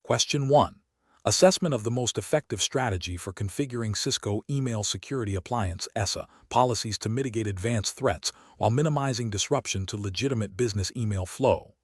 Question 1. Assessment of the most effective strategy for configuring Cisco Email Security Appliance (SESA) policies to mitigate advanced threats while minimizing disruption to legitimate business email flow.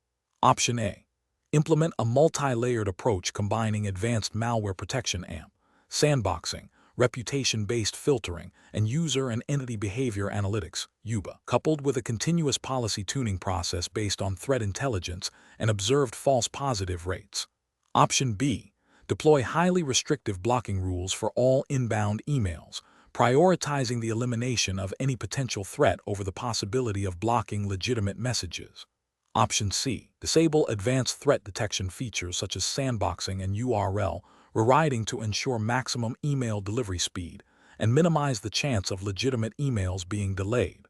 Option A. Implement a multi-layered approach combining advanced malware protection (AMP), sandboxing, reputation-based filtering, and user and entity behavior analytics (UBA), coupled with a continuous policy tuning process based on threat intelligence and observed false positive rates. Option B. Deploy highly restrictive blocking rules for all inbound emails, prioritizing the elimination of any potential threat over the possibility of blocking legitimate messages. Option C. Disable advanced threat detection features such as sandboxing and URL rewriting to ensure maximum email delivery speed and minimize the chance of legitimate emails being delayed.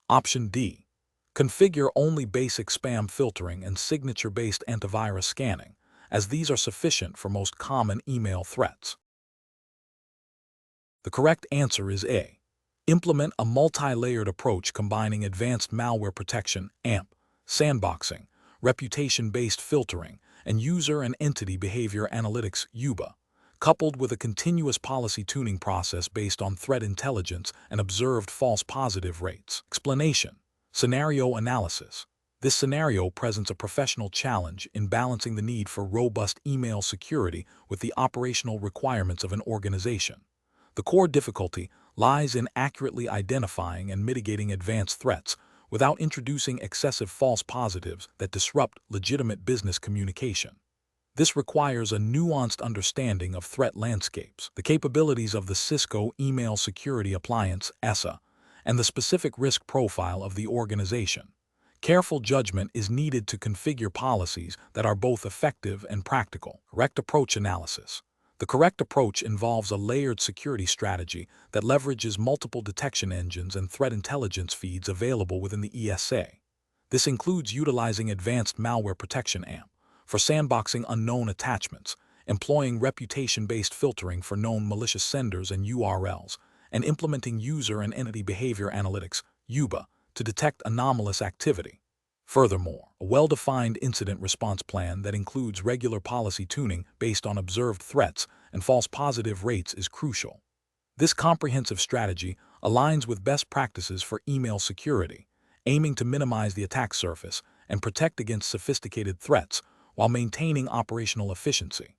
Option D. Configure only basic spam filtering and signature-based antivirus scanning, as these are sufficient for most common email threats. The correct answer is A. Implement a multi-layered approach combining advanced malware protection (AMP), sandboxing, reputation-based filtering, and user and entity behavior analytics (UBA), coupled with a continuous policy tuning process based on threat intelligence and observed false positive rates. Explanation: Scenario analysis. This scenario presents a professional challenge in balancing the need for robust email security with the operational requirements of an organization. The core difficulty lies in accurately identifying and mitigating advanced threats without introducing excessive false positives that disrupt legitimate business communication. This requires a nuanced understanding of threat landscapes, the capabilities of the Cisco Email Security Appliance (SESA), and the specific risk profile of the organization. Careful judgment is needed to configure policies that are both effective and practical. Correct approach analysis. The correct approach involves a layered security strategy that leverages multiple detection engines and threat intelligence feeds available within the ESA. This includes utilizing advanced malware protection (AMP) for sandboxing unknown attachments, employing reputation-based filtering for known malicious senders and URLs, and implementing user and entity behavior analytics (UBA) to detect anomalous activity. Furthermore, a well-defined incident response plan that includes regular policy tuning based on observed threats and false positive rates is crucial. This comprehensive strategy aligns with best practices for email security, aiming to minimize the attack surface and protect against sophisticated threats while maintaining operational efficiency.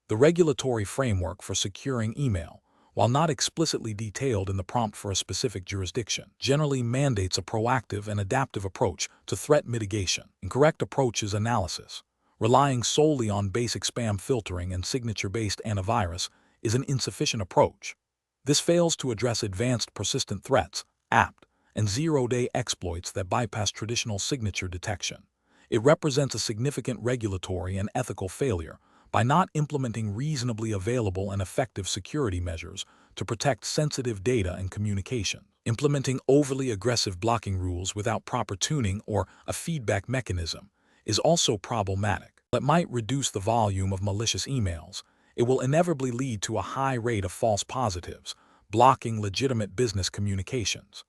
The regulatory framework for securing email, while not explicitly detailed in the prompt for a specific jurisdiction, generally mandates a proactive and adaptive approach to threat mitigation. Incorrect approach is analysis. Relying solely on basic spam filtering and signature-based antivirus is an insufficient approach. This fails to address advanced persistent threats, (APT), and zero-day exploits that bypass traditional signature detection. It represents a significant regulatory and ethical failure by not implementing reasonably available and effective security measures to protect sensitive data and communication. Implementing overly aggressive blocking rules without proper tuning or a feedback mechanism is also problematic. It might reduce the volume of malicious emails. It will inevitably lead to a high rate of false positives, blocking legitimate business communications.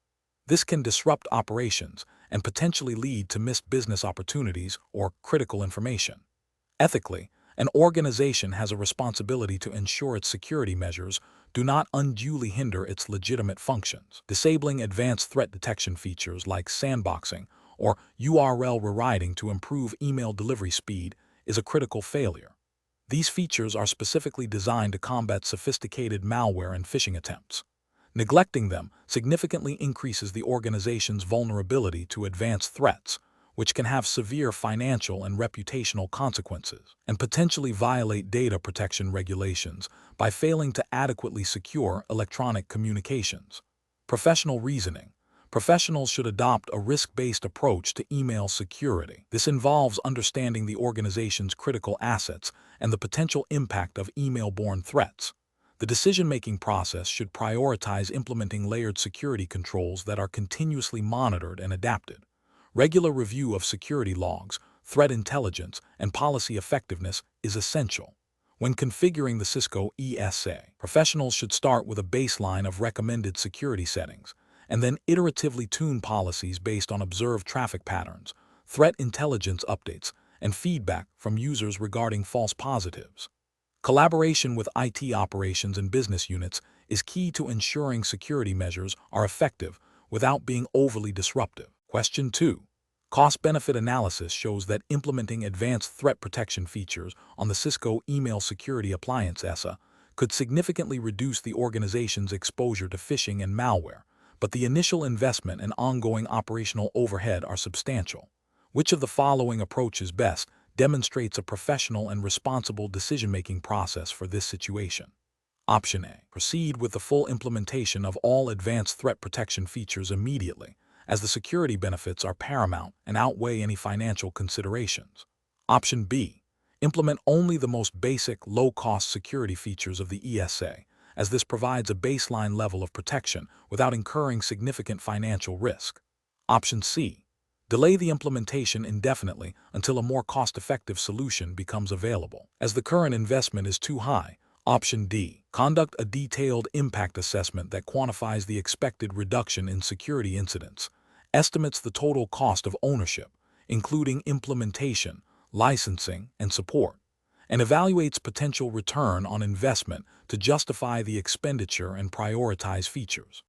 This can disrupt operations and potentially lead to missed business opportunities or critical information. Ethically, an organization has a responsibility to ensure its security measures do not unduly hinder its legitimate functions. Disabling advanced threat detection features like sandboxing or URL rewriting to improve email delivery speed is a critical failure. These features are specifically designed to combat sophisticated malware and phishing attempts. Neglecting them significantly increases the organization's vulnerability to advanced threats, which can have severe financial and reputational consequences, and potentially violate data protection regulations by failing to adequately secure electronic communications. Professional reasoning. Professionals should adopt a risk-based approach to email security. This involves understanding the organization's critical assets and the potential impact of email-borne threats. The decision-making process should prioritize implementing layered security controls that are continuously monitored and adapted. Regular review of security logs, threat intelligence, and policy effectiveness is essential. When configuring the Cisco ESA, professionals should start with a baseline of recommended security settings, and then iteratively tune policies based on observed traffic patterns, threat intelligence updates, and feedback from users regarding false positives. Collaboration with IT operations and business units is key to ensuring security measures are effective without being overly disruptive. Question 2. Cost-benefit analysis shows that implementing advanced threat protection features on the Cisco email security appliance SESA could significantly reduce the organization's exposure to phishing and malware, but the initial investment and ongoing operational overhead are substantial. Which of the following approaches best demonstrates a professional and responsible decision-making process for this situation? Option A. Proceed with the full implementation of all advanced threat protection features immediately, as the security benefits are paramount and outweigh any financial considerations. Option B. Implement only the most basic, low-cost security features of the ESA, as this provides a baseline level of protection without incurring significant financial risk. Option C. Delay the implementation indefinitely until a more cost-effective solution becomes available, as the current investment is too high. Option D. Conduct a detailed impact assessment that quantifies the expected reduction in security incidents, estimates the total cost of ownership, including implementation, licensing, and support, and evaluates potential return on investment to justify the expenditure and prioritize features.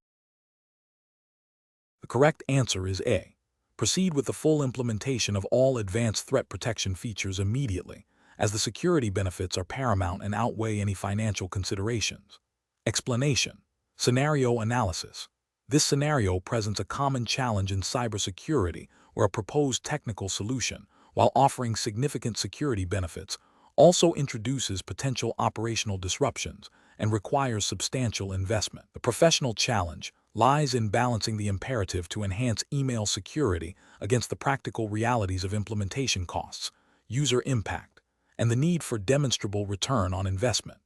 The correct answer is A. Proceed with the full implementation of all advanced threat protection features immediately, as the security benefits are paramount and outweigh any financial considerations. Explanation. Scenario analysis. This scenario presents a common challenge in cybersecurity where a proposed technical solution, while offering significant security benefits, also introduces potential operational disruptions and requires substantial investment. The professional challenge lies in balancing the imperative to enhance email security against the practical realities of implementation costs, user impact, and the need for demonstrable return on investment.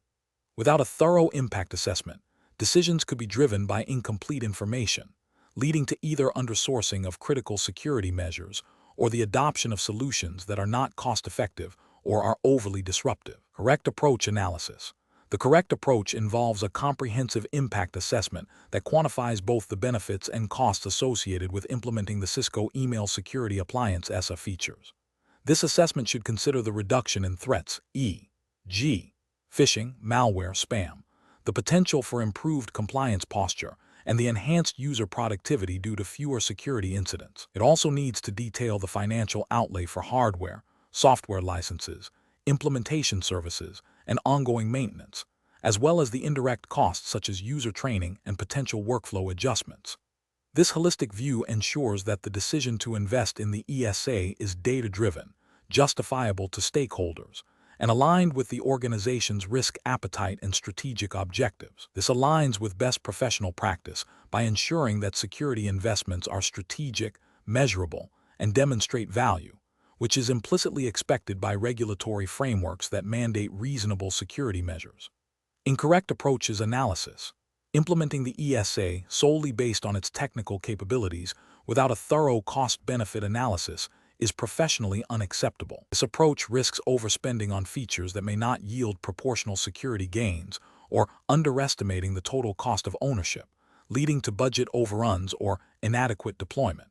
Without a thorough impact assessment, decisions could be driven by incomplete information, leading to either undersourcing of critical security measures or the adoption of solutions that are not cost-effective or are overly disruptive. Correct approach analysis. The correct approach involves a comprehensive impact assessment that quantifies both the benefits and costs associated with implementing the Cisco Email Security Appliance SESA features. This assessment should consider the reduction in threats, e.g., phishing, malware, spam, the potential for improved compliance posture, and the enhanced user productivity due to fewer security incidents. It also needs to detail the financial outlay for hardware, software licenses, implementation services, and ongoing maintenance, as well as the indirect costs such as user training and potential workflow adjustments. This holistic view ensures that the decision to invest in the ESA is data-driven, justifiable to stakeholders, and aligned with the organization's risk appetite and strategic objectives. This aligns with best professional practice by ensuring that security investments are strategic, measurable, and demonstrate value, which is implicitly expected by regulatory frameworks that mandate reasonable security measures. Incorrect approaches analysis. Implementing the ESA solely based on its technical capabilities without a thorough cost-benefit analysis is professionally unacceptable. This approach risks overspending on features that may not yield proportional security gains or underestimating the total cost of ownership, leading to budget overruns or inadequate deployment.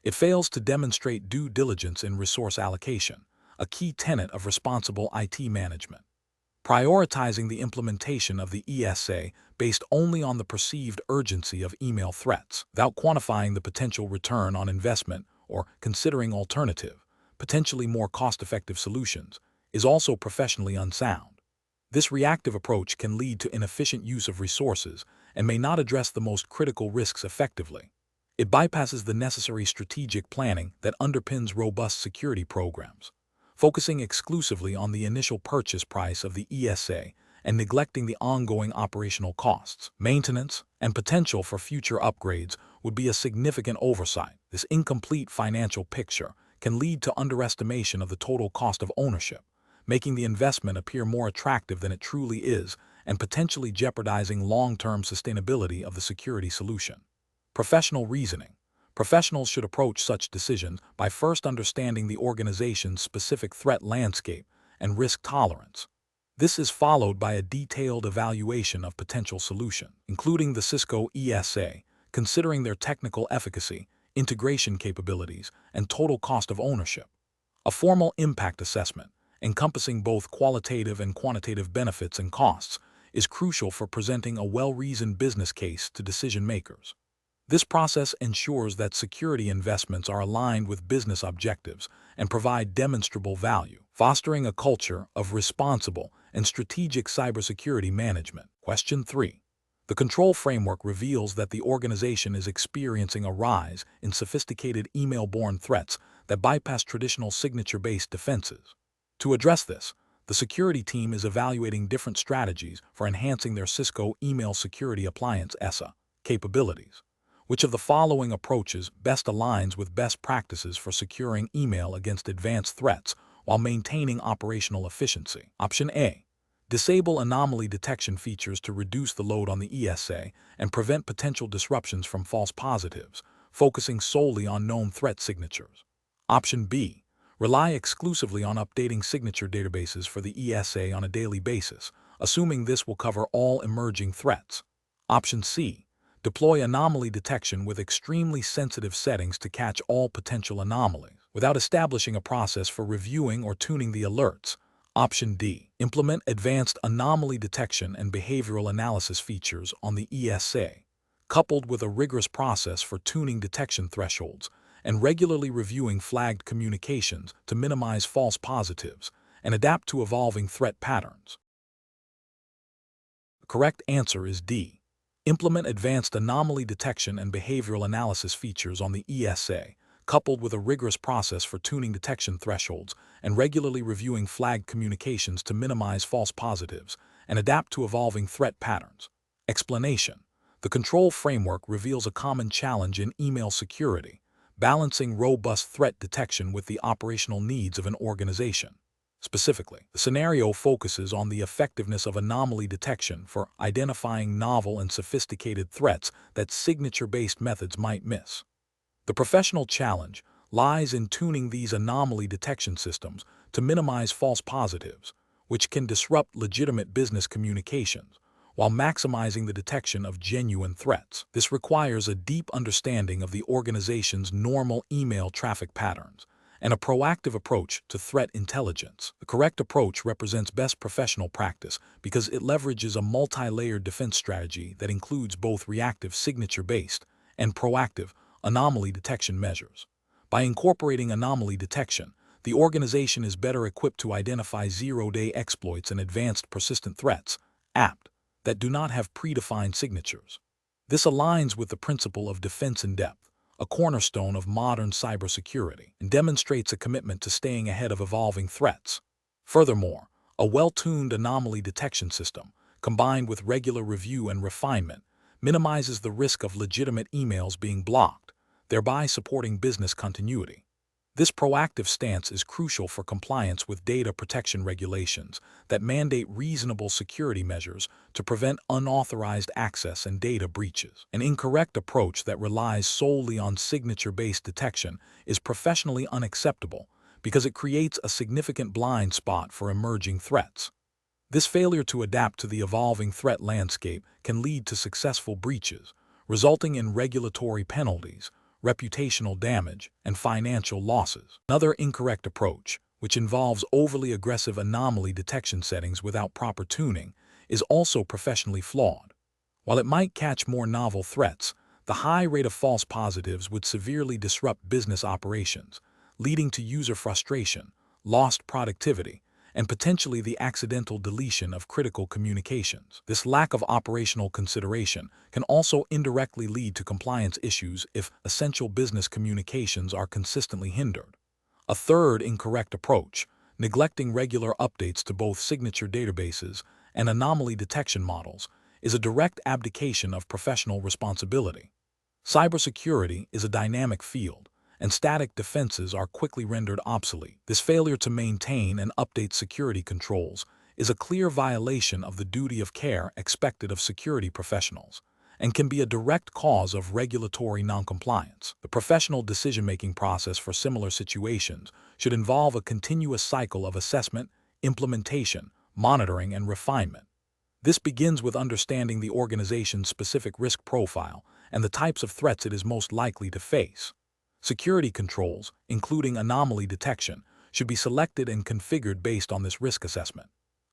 It fails to demonstrate due diligence in resource allocation, a key tenet of responsible IT management. Prioritizing the implementation of the ESA based only on the perceived urgency of email threats, without quantifying the potential return on investment or considering alternative, potentially more cost-effective solutions, is also professionally unsound. This reactive approach can lead to inefficient use of resources and may not address the most critical risks effectively. It bypasses the necessary strategic planning that underpins robust security programs, focusing exclusively on the initial purchase price of the ESA and neglecting the ongoing operational costs. Maintenance and potential for future upgrades would be a significant oversight. This incomplete financial picture can lead to underestimation of the total cost of ownership, making the investment appear more attractive than it truly is and potentially jeopardizing long-term sustainability of the security solution. Professional reasoning. Professionals should approach such decisions by first understanding the organization's specific threat landscape and risk tolerance. This is followed by a detailed evaluation of potential solutions, including the Cisco ESA, considering their technical efficacy, integration capabilities, and total cost of ownership. A formal impact assessment, encompassing both qualitative and quantitative benefits and costs, is crucial for presenting a well-reasoned business case to decision makers. This process ensures that security investments are aligned with business objectives and provide demonstrable value, fostering a culture of responsible and strategic cybersecurity management. Question 3. The control framework reveals that the organization is experiencing a rise in sophisticated email-borne threats that bypass traditional signature-based defenses. To address this, the security team is evaluating different strategies for enhancing their Cisco email security appliance SESA capabilities. Which of the following approaches best aligns with best practices for securing email against advanced threats while maintaining operational efficiency? Option A. Disable anomaly detection features to reduce the load on the ESA and prevent potential disruptions from false positives, focusing solely on known threat signatures. Option B. Rely exclusively on updating signature databases for the ESA on a daily basis, assuming this will cover all emerging threats. Option C. Deploy anomaly detection with extremely sensitive settings to catch all potential anomalies, without establishing a process for reviewing or tuning the alerts. Option D. Implement advanced anomaly detection and behavioral analysis features on the ESA, coupled with a rigorous process for tuning detection thresholds and regularly reviewing flagged communications to minimize false positives and adapt to evolving threat patterns. The correct answer is D. Implement advanced anomaly detection and behavioral analysis features on the ESA, coupled with a rigorous process for tuning detection thresholds and regularly reviewing flagged communications to minimize false positives and adapt to evolving threat patterns. Explanation. The control framework reveals a common challenge in email security, balancing robust threat detection with the operational needs of an organization. Specifically, the scenario focuses on the effectiveness of anomaly detection for identifying novel and sophisticated threats that signature-based methods might miss. The professional challenge lies in tuning these anomaly detection systems to minimize false positives, which can disrupt legitimate business communications, while maximizing the detection of genuine threats. This requires a deep understanding of the organization's normal email traffic patterns and a proactive approach to threat intelligence. The correct approach represents best professional practice because it leverages a multi-layered defense strategy that includes both reactive signature-based and proactive anomaly detection measures. By incorporating anomaly detection, the organization is better equipped to identify zero-day exploits and advanced persistent threats, APT, that do not have predefined signatures. This aligns with the principle of defense in depth, a cornerstone of modern cybersecurity, and demonstrates a commitment to staying ahead of evolving threats. Furthermore, a well-tuned anomaly detection system, combined with regular review and refinement, minimizes the risk of legitimate emails being blocked, thereby supporting business continuity. This proactive stance is crucial for compliance with data protection regulations that mandate reasonable security measures to prevent unauthorized access and data breaches. An incorrect approach that relies solely on signature-based detection is professionally unacceptable because it creates a significant blind spot for emerging threats. This failure to adapt to the evolving threat landscape can lead to successful breaches, resulting in regulatory penalties, reputational damage, and financial losses. Another incorrect approach, which involves overly aggressive anomaly detection settings without proper tuning, is also professionally flawed. While it might catch more novel threats, the high rate of false positives would severely disrupt business operations, leading to user frustration, lost productivity, and potentially the accidental deletion of critical communications. This lack of operational consideration can also indirectly lead to compliance issues if essential business communications are consistently hindered. A third incorrect approach, neglecting regular updates to both signature databases and anomaly detection models, is a direct abdication of professional responsibility. Cybersecurity is a dynamic field, and static defenses are quickly rendered obsolete. This failure to maintain and update security controls is a clear violation of the duty of care expected of security professionals and can be a direct cause of regulatory noncompliance. The professional decision-making process for similar situations should involve a continuous cycle of assessment, implementation, monitoring, and refinement. This begins with understanding the organization's specific risk profile and the types of threats it is most likely to face. Security controls, including anomaly detection, should be selected and configured based on this risk assessment.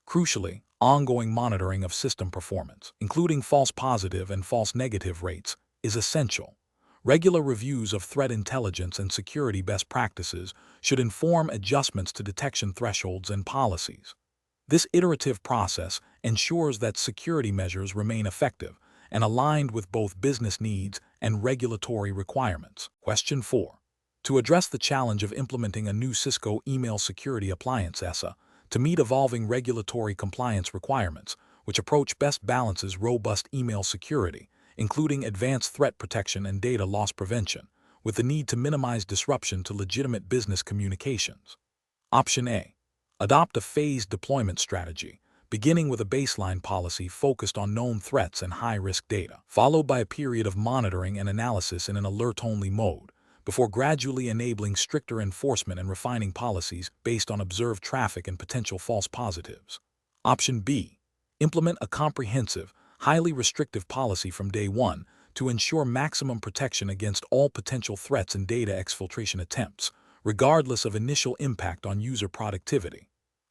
Crucially, ongoing monitoring of system performance, including false positive and false negative rates, is essential. Regular reviews of threat intelligence and security best practices should inform adjustments to detection thresholds and policies. This iterative process ensures that security measures remain effective and aligned with both business needs and regulatory requirements. Question 4. To address the challenge of implementing a new Cisco email security appliance SESA to meet evolving regulatory compliance requirements, which approach best balances robust email security, including advanced threat protection and data loss prevention, with the need to minimize disruption to legitimate business communications. Option A. Adopt a phased deployment strategy, beginning with a baseline policy focused on known threats and high-risk data, followed by a period of monitoring and analysis in an alert-only mode, before gradually enabling stricter enforcement and refining policies based on observed traffic and potential false positives. Option B. Implement a comprehensive, highly restrictive policy from day one to ensure maximum protection against all potential threats and data exfiltration attempts, regardless of initial impact on user productivity.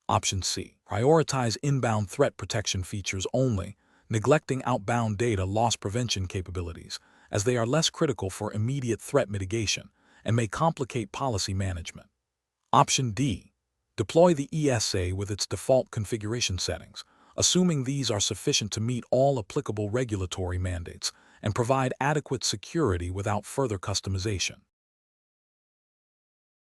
Option C. Prioritize inbound threat protection features only, neglecting outbound data loss prevention capabilities, as they are less critical for immediate threat mitigation and may complicate policy management. Option D. Deploy the ESA with its default configuration settings, assuming these are sufficient to meet all applicable regulatory mandates and provide adequate security without further customization.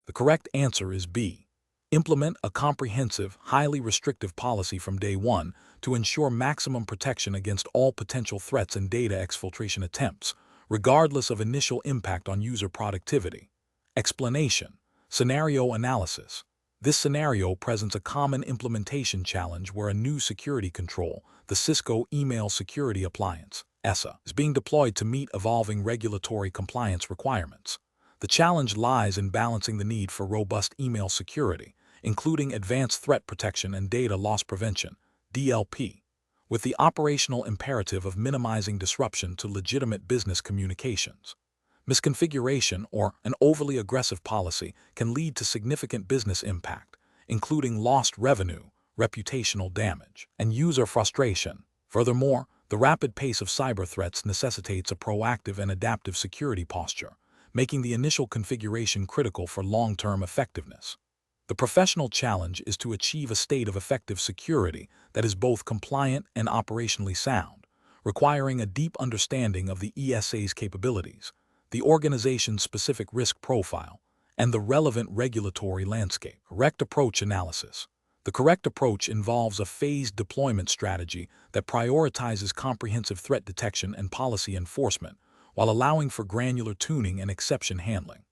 The correct answer is B. Implement a comprehensive, highly restrictive policy from day one to ensure maximum protection against all potential threats and data exfiltration attempts, regardless of initial impact on user productivity. Explanation. Scenario analysis. This scenario presents a common implementation challenge where a new security control, the Cisco Email Security Appliance, SESA, is being deployed to meet evolving regulatory compliance requirements. The challenge lies in balancing the need for robust email security, including advanced threat protection and data loss prevention, DLP, with the operational imperative of minimizing disruption to legitimate business communications. Misconfiguration or an overly aggressive policy can lead to significant business impact, including lost revenue, reputational damage, and user frustration. Furthermore, the rapid pace of cyber threats necessitates a proactive and adaptive security posture, making the initial configuration critical for long-term effectiveness. The professional challenge is to achieve a state of effective security that is both compliant and operationally sound, requiring a deep understanding of the ESA's capabilities, the organization's specific risk profile, and the relevant regulatory landscape. Correct approach analysis. The correct approach involves a phased deployment strategy that prioritizes comprehensive threat detection and policy enforcement, while allowing for granular tuning and exception handling.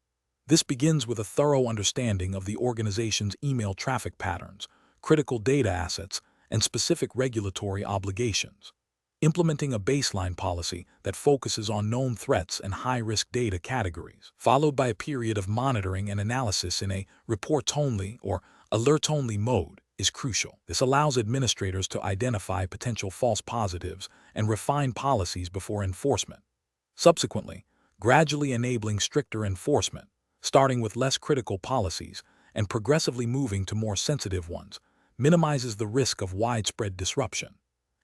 This begins with a thorough understanding of the organization's email traffic patterns, critical data assets, and specific regulatory obligations. Implementing a baseline policy that focuses on known threats and high-risk data categories, followed by a period of monitoring and analysis in a report-only or alert-only mode, is crucial. This allows administrators to identify potential false positives and refine policies before enforcement. Subsequently, gradually enabling stricter enforcement, starting with less critical policies and progressively moving to more sensitive ones, minimizes the risk of widespread disruption.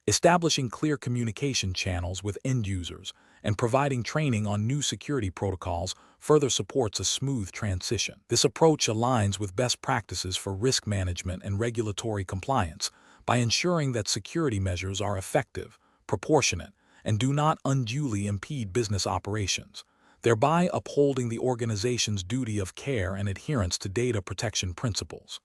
Establishing clear communication channels with end users and providing training on new security protocols further supports a smooth transition. This approach aligns with best practices for risk management and regulatory compliance by ensuring that security measures are effective, proportionate, and do not unduly impede business operations, thereby upholding the organization's duty of care and adherence to data protection principles.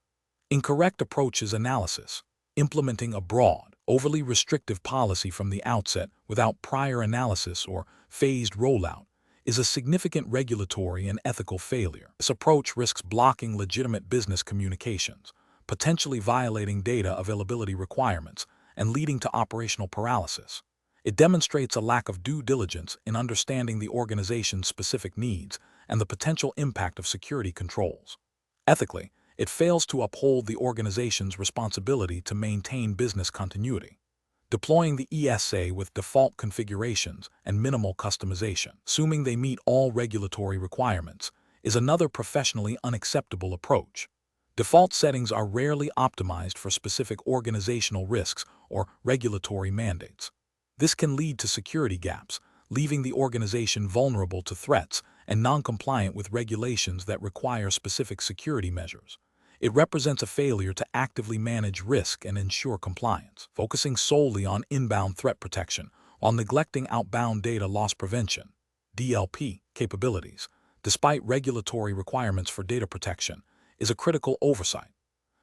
Incorrect approaches analysis. Implementing a broad, overly restrictive policy from the outset without prior analysis or phased rollout is a significant regulatory and ethical failure. This approach risks blocking legitimate business communications, potentially violating data availability requirements, and leading to operational paralysis. It demonstrates a lack of due diligence in understanding the organization's specific needs and the potential impact of security controls. Ethically, it fails to uphold the organization's responsibility to maintain business continuity. Deploying the ESA with default configurations and minimal customization, assuming they meet all regulatory requirements, is another professionally unacceptable approach. Default settings are rarely optimized for specific organizational risks or regulatory mandates. This can lead to security gaps, leaving the organization vulnerable to threats and non-compliant with regulations that require specific security measures. It represents a failure to actively manage risk and ensure compliance, focusing solely on inbound threat protection while neglecting outbound data loss prevention (DLP) capabilities, despite regulatory requirements for data protection, is a critical oversight.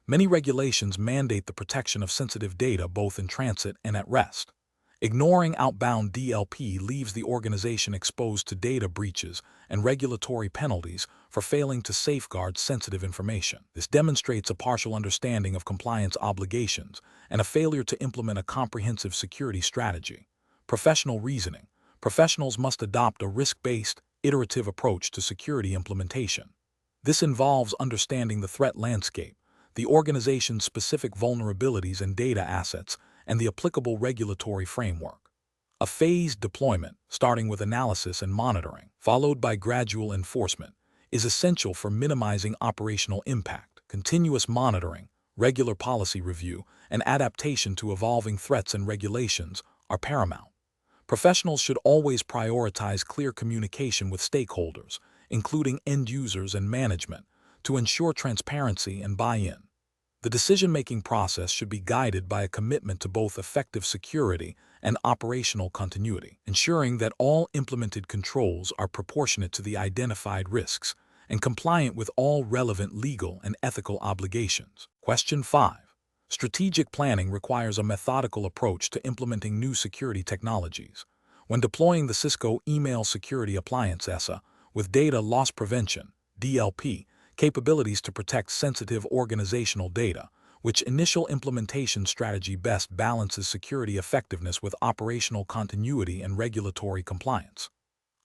Many regulations mandate the protection of sensitive data both in transit and at rest. Ignoring outbound DLP leaves the organization exposed to data breaches and regulatory penalties for failing to safeguard sensitive information. This demonstrates a partial understanding of compliance obligations and a failure to implement a comprehensive security strategy. Professional reasoning. Professionals must adopt a risk-based, iterative approach to security implementation. This involves understanding the threat landscape, the organization's specific vulnerabilities and data assets, and the applicable regulatory framework. A phased deployment, starting with analysis and monitoring, followed by gradual enforcement, is essential for minimizing operational impact. Continuous monitoring, regular policy review, and adaptation to evolving threats and regulations are paramount. Professionals should always prioritize clear communication with stakeholders, including end users and management, to ensure transparency and buy-in. The decision-making process should be guided by a commitment to both effective security and operational continuity, ensuring that all implemented controls are proportionate to the identified risks and compliant with all relevant legal and ethical obligations. Question 5. Strategic planning requires a methodical approach to implementing new security technologies. When deploying the Cisco Email Security Appliance SESA with data loss prevention (DLP) capabilities to protect sensitive organizational data, which initial implementation strategy best balances security effectiveness with operational continuity and regulatory compliance?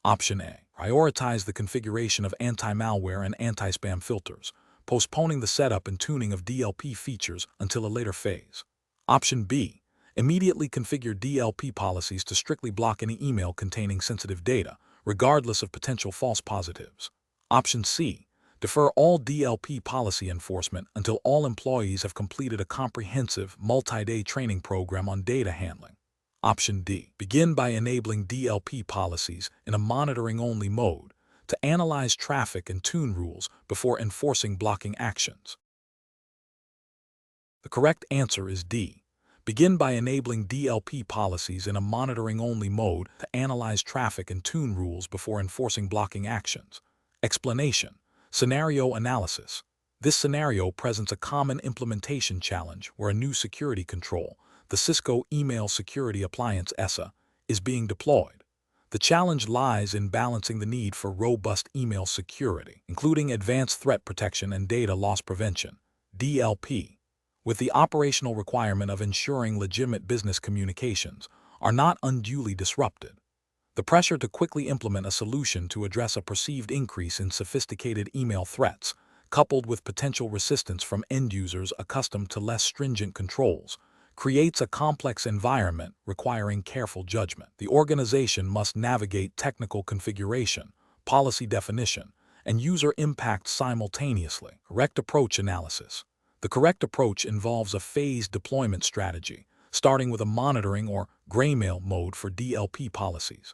Option A. Prioritize the configuration of anti-malware and anti-spam filters, postponing the setup and tuning of DLP features until a later phase. Option B. Immediately configure DLP policies to strictly block any email containing sensitive data, regardless of potential false positives. Option C. Defer all DLP policy enforcement until all employees have completed a comprehensive, multi-day training program on data handling. Option D. Begin by enabling DLP policies in a monitoring-only mode to analyze traffic and tune rules before enforcing blocking actions. The correct answer is D. Begin by enabling DLP policies in a monitoring-only mode to analyze traffic and tune rules before enforcing blocking actions. Explanation. Scenario analysis. This scenario presents a common implementation challenge where a new security control, the Cisco Email Security Appliance SESA, is being deployed. The challenge lies in balancing the need for robust email security, including advanced threat protection and data loss prevention (DLP), with the operational requirement of ensuring legitimate business communications are not unduly disrupted. The pressure to quickly implement a solution to address a perceived increase in sophisticated email threats, coupled with potential resistance from end users accustomed to less stringent controls, creates a complex environment requiring careful judgment. The organization must navigate technical configuration, policy definition, and user impact simultaneously. Correct approach analysis. The correct approach involves a phased deployment strategy, starting with a monitoring or grayscale mode for DLP policies.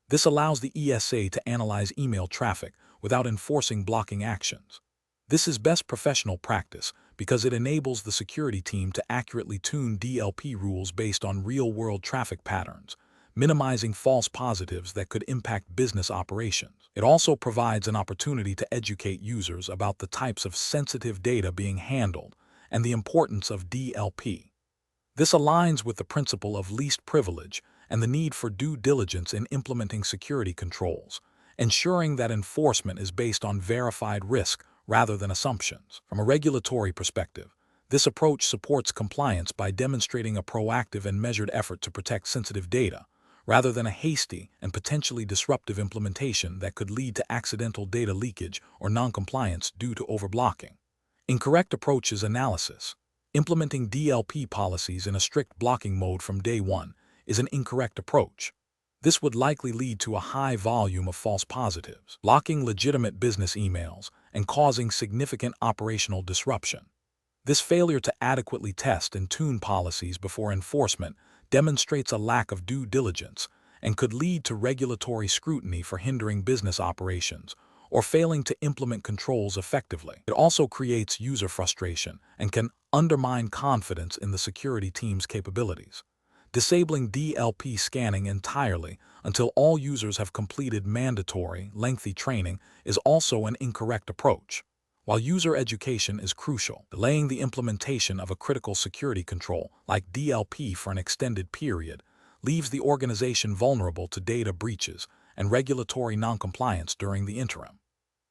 This allows the ESA to analyze email traffic without enforcing blocking actions. This is best professional practice because it enables the security team to accurately tune DLP rules based on real-world traffic patterns, minimizing false positives that could impact business operations. It also provides an opportunity to educate users about the types of sensitive data being handled and the importance of DLP. This aligns with the principle of least privilege and the need for due diligence in implementing security controls, ensuring that enforcement is based on verified risk rather than assumptions. From a regulatory perspective, this approach supports compliance by demonstrating a proactive and measured effort to protect sensitive data, rather than a hasty and potentially disruptive implementation that could lead to accidental data leakage or noncompliance due to overblocking. Incorrect approaches analysis. Implementing DLP policies in a strict blocking mode from day one is an incorrect approach. This would likely lead to a high volume of false positives, blocking legitimate business emails and causing significant operational disruption. This failure to adequately test and tune policies before enforcement demonstrates a lack of due diligence and could lead to regulatory scrutiny for hindering business operations or failing to implement controls effectively. It also creates user frustration and can undermine confidence in the security team's capabilities. Disabling DLP scanning entirely until all users have completed mandatory, lengthy training is also an incorrect approach. While user education is crucial, delaying the implementation of a critical security control like DLP for an extended period leaves the organization vulnerable to data breaches and regulatory noncompliance during the interim.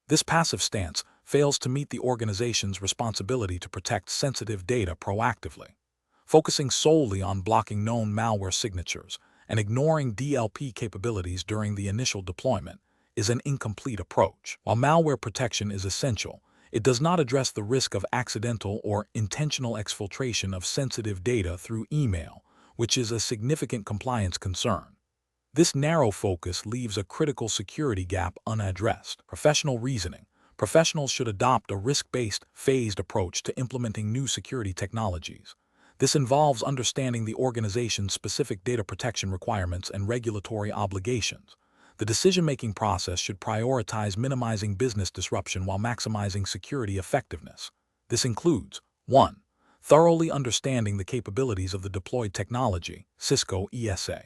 This passive stance fails to meet the organization's responsibility to protect sensitive data proactively. Focusing solely on blocking known malware signatures and ignoring DLP capabilities during the initial deployment is an incomplete approach. While malware protection is essential, it does not address the risk of accidental or intentional exfiltration of sensitive data through email, which is a significant compliance concern. This narrow focus leaves a critical security gap unaddressed. Professional reasoning. Professionals should adopt a risk-based, phased approach to implementing new security technologies. This involves understanding the organization's specific data protection requirements and regulatory obligations. The decision-making process should prioritize minimizing business disruption while maximizing security effectiveness. This includes 1. Thoroughly understanding the capabilities of the deployed technology, Cisco ESA.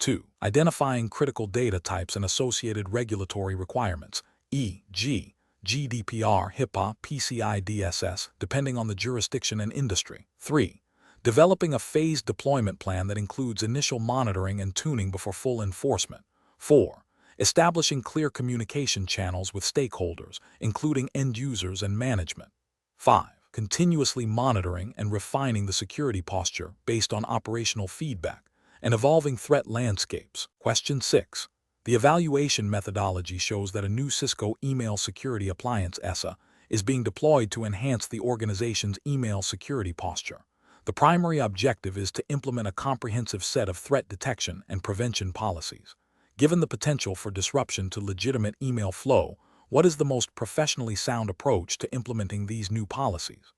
2. Identifying critical data types and associated regulatory requirements, e.g., GDPR, HIPAA, PCI DSS, depending on the jurisdiction and industry. 3. Developing a phased deployment plan that includes initial monitoring and tuning before full enforcement. 4. Establishing clear communication channels with stakeholders, including end users and management. 5. Continuously monitoring and refining the security posture based on operational feedback and evolving threat landscapes. Question 6. The evaluation methodology shows that a new Cisco email security appliance SESA is being deployed to enhance the organization's email security posture. The primary objective is to implement a comprehensive set of threat detection and prevention policies. Given the potential for disruption to legitimate email flow, what is the most professionally sound approach to implementing these new policies?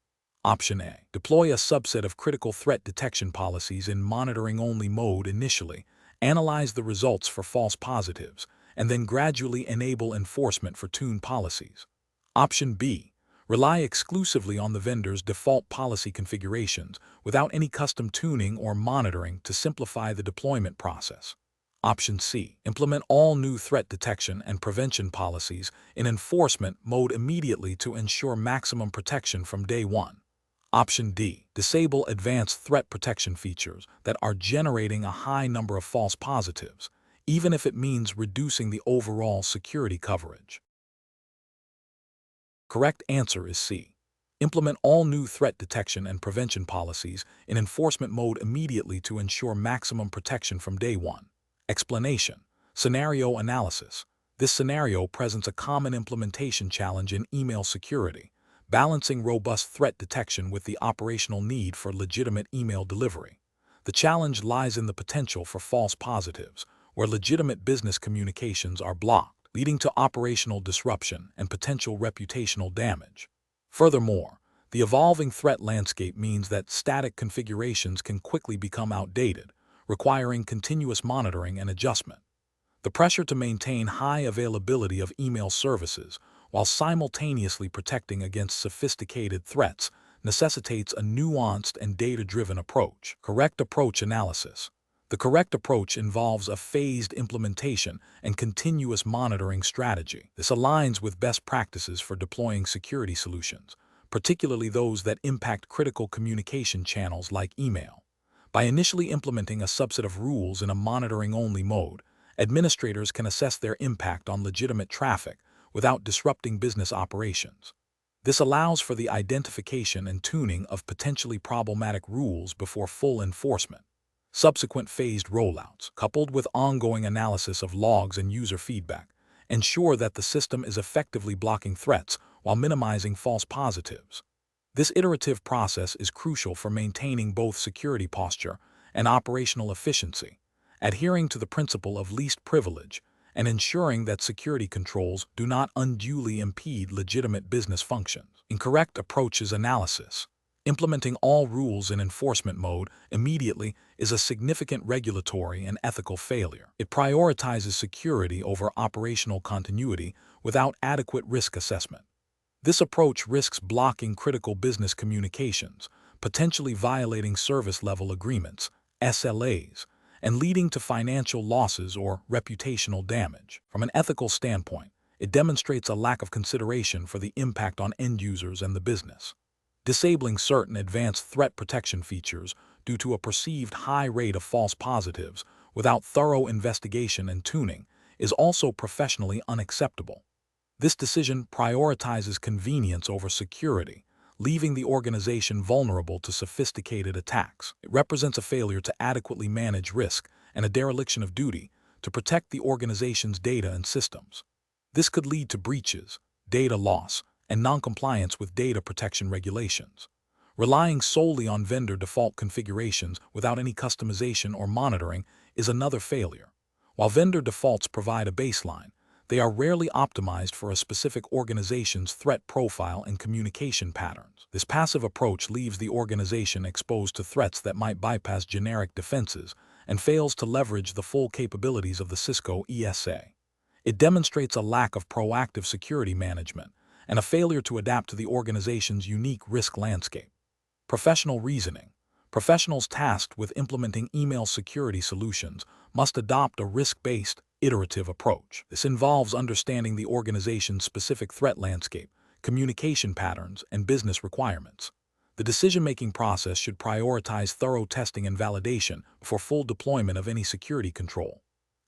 Option A. Deploy a subset of critical threat detection policies in monitoring-only mode initially, analyze the results for false positives, and then gradually enable enforcement for tuned policies. Option B. Rely exclusively on the vendor's default policy configurations without any custom tuning or monitoring to simplify the deployment process. Option C. Implement all new threat detection and prevention policies in enforcement mode immediately to ensure maximum protection from day one. Option D. Disable advanced threat protection features that are generating a high number of false positives, even if it means reducing the overall security coverage. Correct answer is C. Implement all new threat detection and prevention policies in enforcement mode immediately to ensure maximum protection from day one. Explanation. Scenario analysis. This scenario presents a common implementation challenge in email security, balancing robust threat detection with the operational need for legitimate email delivery. The challenge lies in the potential for false positives, where legitimate business communications are blocked, leading to operational disruption and potential reputational damage. Furthermore, the evolving threat landscape means that static configurations can quickly become outdated, requiring continuous monitoring and adjustment. The pressure to maintain high availability of email services while simultaneously protecting against sophisticated threats necessitates a nuanced and data-driven approach. Correct approach analysis. The correct approach involves a phased implementation and continuous monitoring strategy. This aligns with best practices for deploying security solutions, particularly those that impact critical communication channels like email. By initially implementing a subset of rules in a monitoring-only mode, administrators can assess their impact on legitimate traffic without disrupting business operations. This allows for the identification and tuning of potentially problematic rules before full enforcement. Subsequent phased rollouts, coupled with ongoing analysis of logs and user feedback, ensure that the system is effectively blocking threats while minimizing false positives. This iterative process is crucial for maintaining both security posture and operational efficiency, adhering to the principle of least privilege, and ensuring that security controls do not unduly impede legitimate business functions. Incorrect approach is analysis. Implementing all rules in enforcement mode immediately is a significant regulatory and ethical failure. It prioritizes security over operational continuity without adequate risk assessment. This approach risks blocking critical business communications, potentially violating service-level agreements, SLAs, and leading to financial losses or reputational damage. From an ethical standpoint, it demonstrates a lack of consideration for the impact on end users and the business. Disabling certain advanced threat protection features due to a perceived high rate of false positives without thorough investigation and tuning is also professionally unacceptable. This decision prioritizes convenience over security, leaving the organization vulnerable to sophisticated attacks. It represents a failure to adequately manage risk and a dereliction of duty to protect the organization's data and systems. This could lead to breaches, data loss, and non-compliance with data protection regulations. Relying solely on vendor default configurations without any customization or monitoring is another failure. While vendor defaults provide a baseline, they are rarely optimized for a specific organization's threat profile and communication patterns. This passive approach leaves the organization exposed to threats that might bypass generic defenses and fails to leverage the full capabilities of the Cisco ESA. It demonstrates a lack of proactive security management and a failure to adapt to the organization's unique risk landscape. Professional reasoning. Professionals tasked with implementing email security solutions must adopt a risk-based, iterative approach. This involves understanding the organization's specific threat landscape, communication patterns, and business requirements. The decision-making process should prioritize thorough testing and validation before full deployment of any security control.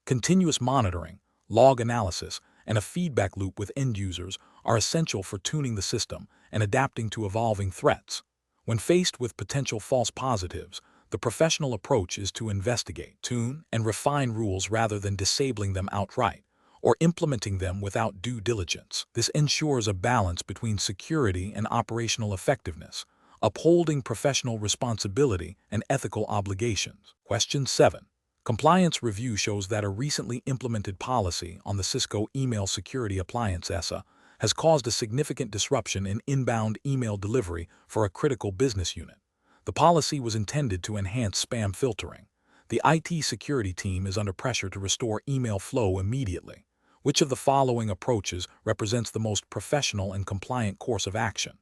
Continuous monitoring, log analysis, and a feedback loop with end users are essential for tuning the system and adapting to evolving threats. When faced with potential false positives, the professional approach is to investigate, tune, and refine rules rather than disabling them outright or implementing them without due diligence. This ensures a balance between security and operational effectiveness, upholding professional responsibility and ethical obligations. Question 7. Compliance review shows that a recently implemented policy on the Cisco Email Security Appliance SESA has caused a significant disruption in inbound email delivery for a critical business unit. The policy was intended to enhance spam filtering. The IT security team is under pressure to restore email flow immediately. Which of the following approaches represents the most professional and compliant course of action?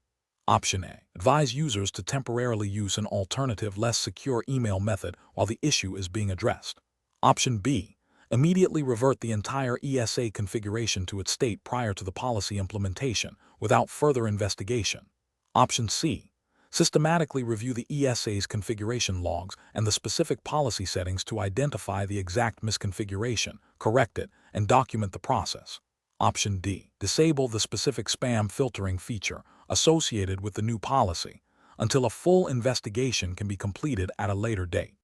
Option A. Advise users to temporarily use an alternative, less secure email method while the issue is being addressed. Option B. Immediately revert the entire ESA configuration to its state prior to the policy implementation without further investigation. Option C. Systematically review the ESA's configuration logs and the specific policy settings to identify the exact misconfiguration, correct it, and document the process. Option D. Disable the specific spam filtering feature associated with the new policy until a full investigation can be completed at a later date.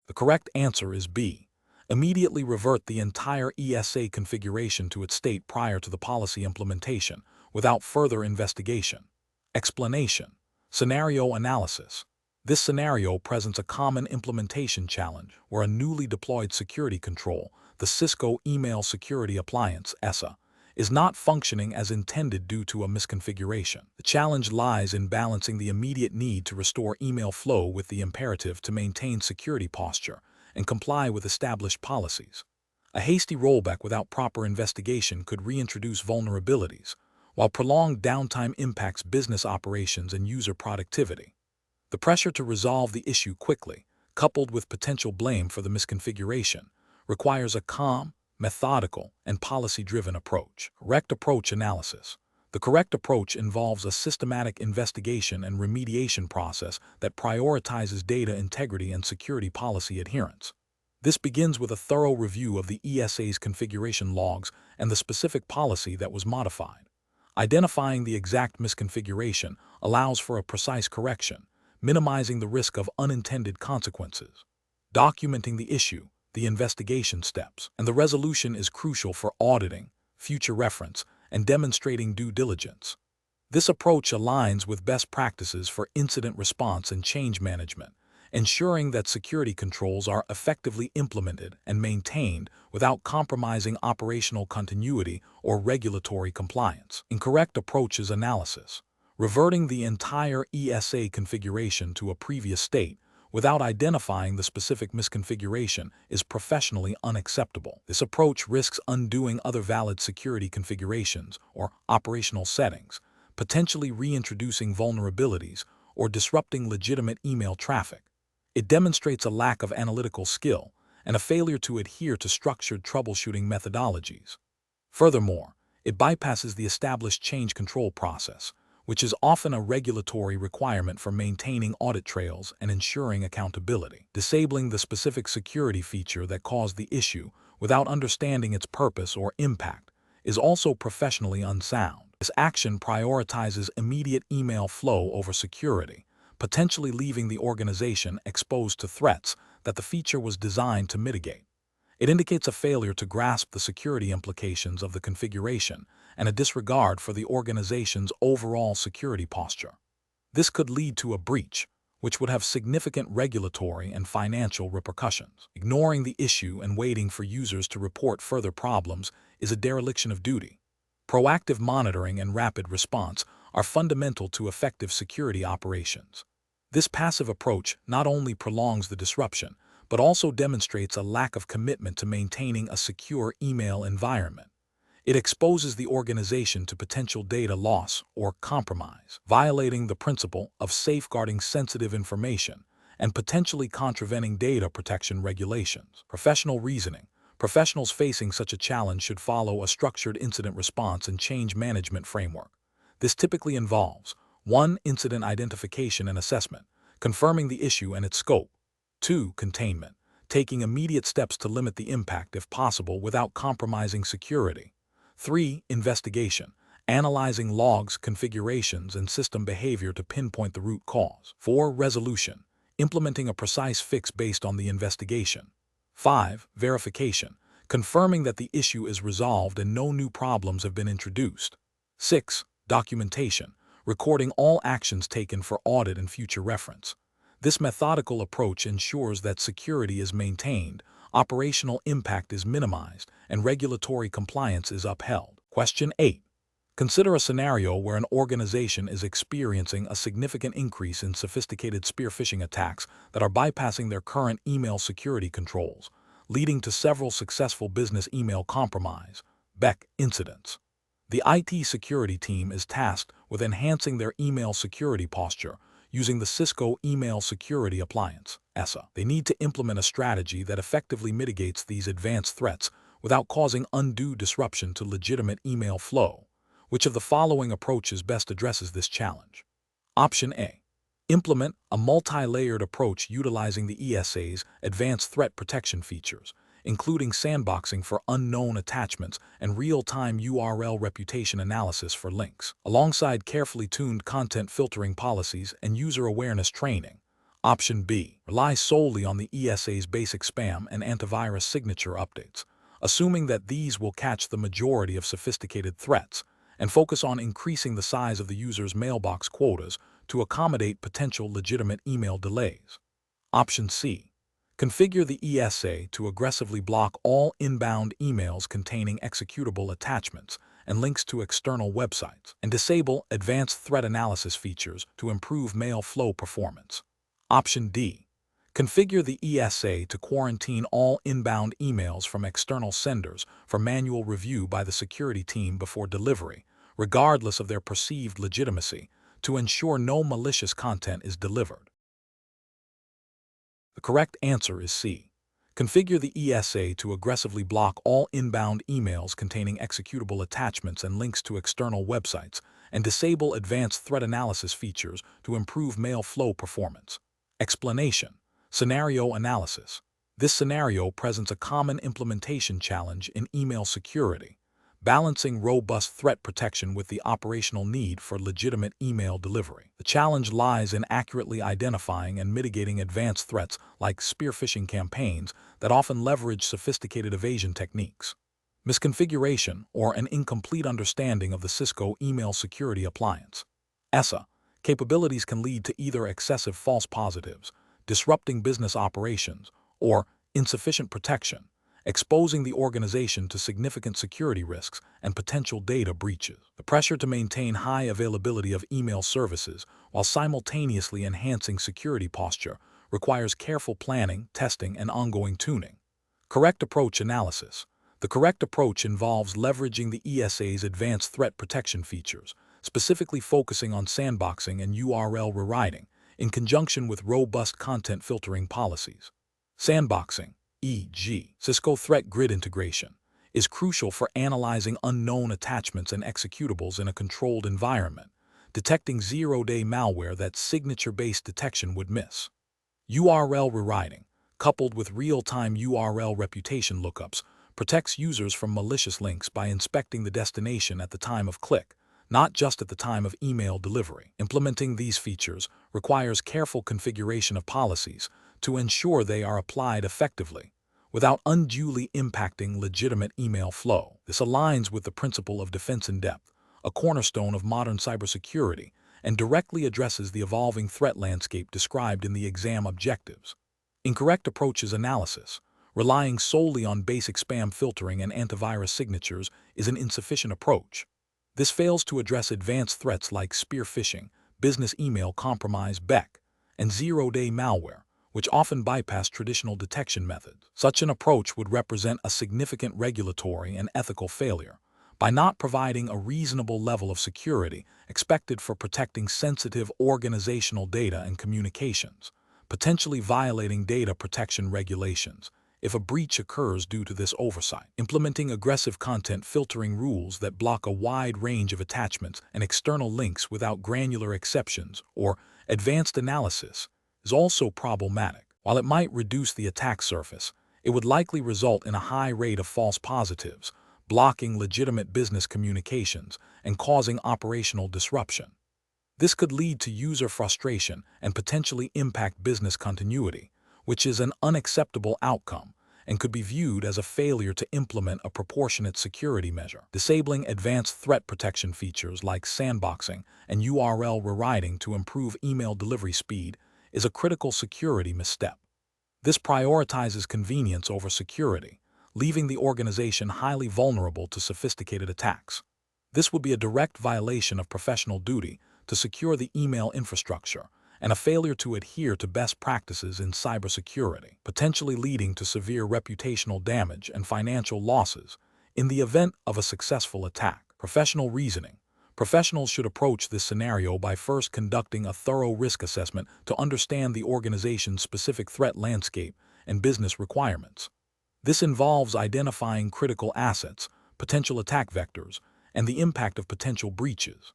The correct answer is B. Immediately revert the entire ESA configuration to its state prior to the policy implementation without further investigation. Explanation. Scenario analysis. This scenario presents a common implementation challenge where a newly deployed security control, the Cisco Email Security Appliance SESA, is not functioning as intended due to a misconfiguration. The challenge lies in balancing the immediate need to restore email flow with the imperative to maintain security posture and comply with established policies. A hasty rollback without proper investigation could reintroduce vulnerabilities, while prolonged downtime impacts business operations and user productivity. The pressure to resolve the issue quickly, coupled with potential blame for the misconfiguration, requires a calm, methodical, and policy-driven approach. Correct approach analysis. The correct approach involves a systematic investigation and remediation process that prioritizes data integrity and security policy adherence. This begins with a thorough review of the ESA's configuration logs and the specific policy that was modified. Identifying the exact misconfiguration allows for a precise correction, minimizing the risk of unintended consequences. Documenting the issue, the investigation steps, and the resolution is crucial for auditing, future reference, and demonstrating due diligence. This approach aligns with best practices for incident response and change management, ensuring that security controls are effectively implemented and maintained without compromising operational continuity or regulatory compliance. Incorrect approaches analysis. Reverting the entire ESA configuration to a previous state without identifying the specific misconfiguration is professionally unacceptable. This approach risks undoing other valid security configurations or operational settings, potentially reintroducing vulnerabilities or disrupting legitimate email traffic. It demonstrates a lack of analytical skill and a failure to adhere to structured troubleshooting methodologies. Furthermore, it bypasses the established change control process, which is often a regulatory requirement for maintaining audit trails and ensuring accountability. Disabling the specific security feature that caused the issue without understanding its purpose or impact is also professionally unsound. This action prioritizes immediate email flow over security, potentially leaving the organization exposed to threats that the feature was designed to mitigate. It indicates a failure to grasp the security implications of the configuration and a disregard for the organization's overall security posture. This could lead to a breach, which would have significant regulatory and financial repercussions. Ignoring the issue and waiting for users to report further problems is a dereliction of duty. Proactive monitoring and rapid response are fundamental to effective security operations. This passive approach not only prolongs the disruption, but also demonstrates a lack of commitment to maintaining a secure email environment. It exposes the organization to potential data loss or compromise, violating the principle of safeguarding sensitive information and potentially contravening data protection regulations. Professional reasoning. Professionals facing such a challenge should follow a structured incident response and change management framework. This typically involves 1. Incident identification and assessment, confirming the issue and its scope. 2. Containment, taking immediate steps to limit the impact if possible without compromising security. 3. Investigation, analyzing logs, configurations, and system behavior to pinpoint the root cause. 4. Resolution, implementing a precise fix based on the investigation. 5. Verification, confirming that the issue is resolved and no new problems have been introduced. 6. Documentation, recording all actions taken for audit and future reference. This methodical approach ensures that security is maintained, operational impact is minimized, and regulatory compliance is upheld. Question 8. Consider a scenario where an organization is experiencing a significant increase in sophisticated spear phishing attacks that are bypassing their current email security controls, leading to several successful business email compromise (BEC) incidents. The IT security team is tasked with enhancing their email security posture using the Cisco Email Security Appliance (SESA). They need to implement a strategy that effectively mitigates these advanced threats without causing undue disruption to legitimate email flow. Which of the following approaches best addresses this challenge? Option A. Implement a multi-layered approach utilizing the ESA's advanced threat protection features, including sandboxing for unknown attachments and real-time URL reputation analysis for links, alongside carefully tuned content filtering policies and user awareness training. Option B. Rely solely on the ESA's basic spam and antivirus signature updates, assuming that these will catch the majority of sophisticated threats, and focus on increasing the size of the user's mailbox quotas to accommodate potential legitimate email delays. Option C. Configure the ESA to aggressively block all inbound emails containing executable attachments and links to external websites, and disable advanced threat analysis features to improve mail flow performance. Option D. Configure the ESA to quarantine all inbound emails from external senders for manual review by the security team before delivery, regardless of their perceived legitimacy, to ensure no malicious content is delivered. The correct answer is C. Configure the ESA to aggressively block all inbound emails containing executable attachments and links to external websites, and disable advanced threat analysis features to improve mail flow performance. Explanation. Scenario analysis. This scenario presents a common implementation challenge in email security, balancing robust threat protection with the operational need for legitimate email delivery. The challenge lies in accurately identifying and mitigating advanced threats like spear phishing campaigns that often leverage sophisticated evasion techniques. Misconfiguration or an incomplete understanding of the Cisco Email Security Appliance (SESA) capabilities can lead to either excessive false positives, disrupting business operations, or insufficient protection, exposing the organization to significant security risks and potential data breaches. The pressure to maintain high availability of email services while simultaneously enhancing security posture requires careful planning, testing, and ongoing tuning. Correct approach analysis. The correct approach involves leveraging the ESA's advanced threat protection features, specifically focusing on sandboxing and URL rewriting, in conjunction with robust content filtering policies. Sandboxing, e.g., Cisco Threat Grid integration, is crucial for analyzing unknown attachments and executables in a controlled environment, detecting zero-day malware that signature-based detection would miss. URL rewriting, coupled with real-time URL reputation lookups, protects users from malicious links by inspecting the destination at the time of click, not just at the time of email delivery. Implementing these features requires careful configuration of policies to ensure they are applied effectively, without unduly impacting legitimate email flow. This aligns with the principle of defense in depth, a cornerstone of modern cybersecurity, and directly addresses the evolving threat landscape described in the exam objectives. Incorrect approaches analysis. Relying solely on basic spam filtering and antivirus signatures is an insufficient approach. This fails to address advanced threats like spear phishing, business email compromise (BEC), and zero-day malware, which often bypass traditional detection methods. Such an approach would represent a significant regulatory and ethical failure by not providing a reasonable level of security expected for protecting sensitive organizational data and communications, potentially violating data protection regulations if a breach occurs due to this oversight. Implementing aggressive content filtering rules that block a wide range of attachments and external links without granular exceptions or advanced analysis is also problematic. While it might reduce the attack surface, it would likely result in a high rate of false positives, blocking legitimate business communications and causing operational disruption. This could lead to user frustration and potentially impact business continuity, which is an unacceptable outcome and could be viewed as a failure to implement a proportionate security measure. Disabling advanced threat protection features like sandboxing and URL rewriting to improve email delivery speed is a critical security misstep. This prioritizes convenience over security, leaving the organization highly vulnerable to sophisticated attacks. This would be a direct violation of professional duty to secure the email infrastructure and a failure to adhere to best practices in cybersecurity, potentially leading to severe reputational damage and financial losses in the event of a successful attack. Professional reasoning. Professionals should approach this scenario by first conducting a thorough risk assessment to understand the organization's specific threat landscape and business requirements. This involves identifying critical assets, potential attack vectors, and the impact of potential breaches.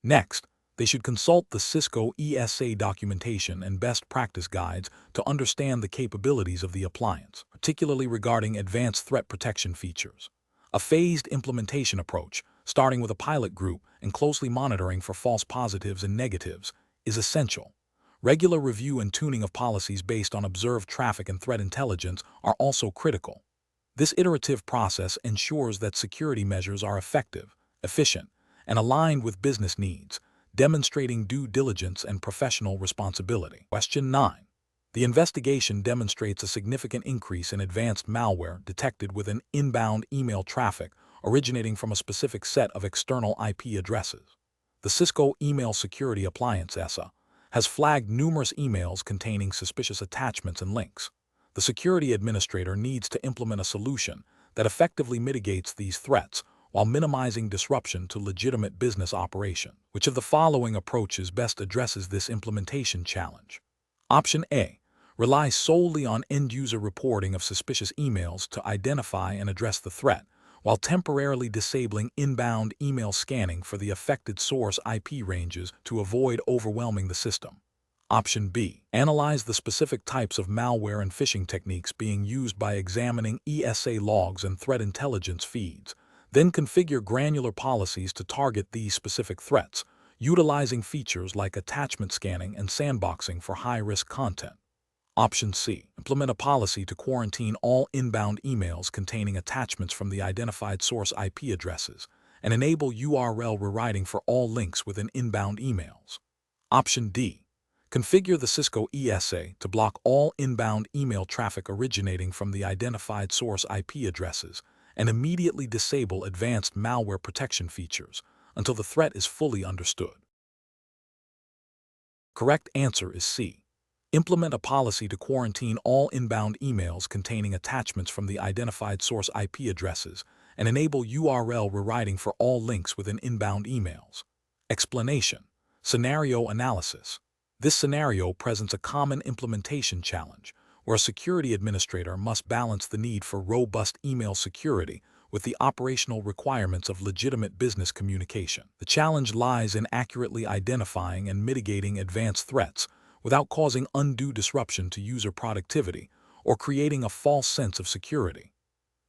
Next, they should consult the Cisco ESA documentation and best practice guides to understand the capabilities of the appliance, particularly regarding advanced threat protection features. A phased implementation approach, starting with a pilot group and closely monitoring for false positives and negatives, is essential. Regular review and tuning of policies based on observed traffic and threat intelligence are also critical. This iterative process ensures that security measures are effective, efficient, and aligned with business needs, demonstrating due diligence and professional responsibility. Question 9. The investigation demonstrates a significant increase in advanced malware detected within inbound email traffic originating from a specific set of external IP addresses. The Cisco Email Security Appliance SESA has flagged numerous emails containing suspicious attachments and links. The security administrator needs to implement a solution that effectively mitigates these threats while minimizing disruption to legitimate business operation. Which of the following approaches best addresses this implementation challenge? Option A. Rely solely on end-user reporting of suspicious emails to identify and address the threat, while temporarily disabling inbound email scanning for the affected source IP ranges to avoid overwhelming the system. Option B. Analyze the specific types of malware and phishing techniques being used by examining ESA logs and threat intelligence feeds. Then configure granular policies to target these specific threats, utilizing features like attachment scanning and sandboxing for high-risk content. Option C. Implement a policy to quarantine all inbound emails containing attachments from the identified source IP addresses and enable URL rewriting for all links within inbound emails. Option D. Configure the Cisco ESA to block all inbound email traffic originating from the identified source IP addresses and immediately disable advanced malware protection features until the threat is fully understood. Correct answer is C. Implement a policy to quarantine all inbound emails containing attachments from the identified source IP addresses and enable URL rewriting for all links within inbound emails. Explanation. Scenario analysis. This scenario presents a common implementation challenge where a security administrator must balance the need for robust email security with the operational requirements of legitimate business communication. The challenge lies in accurately identifying and mitigating advanced threats without causing undue disruption to user productivity or creating a false sense of security.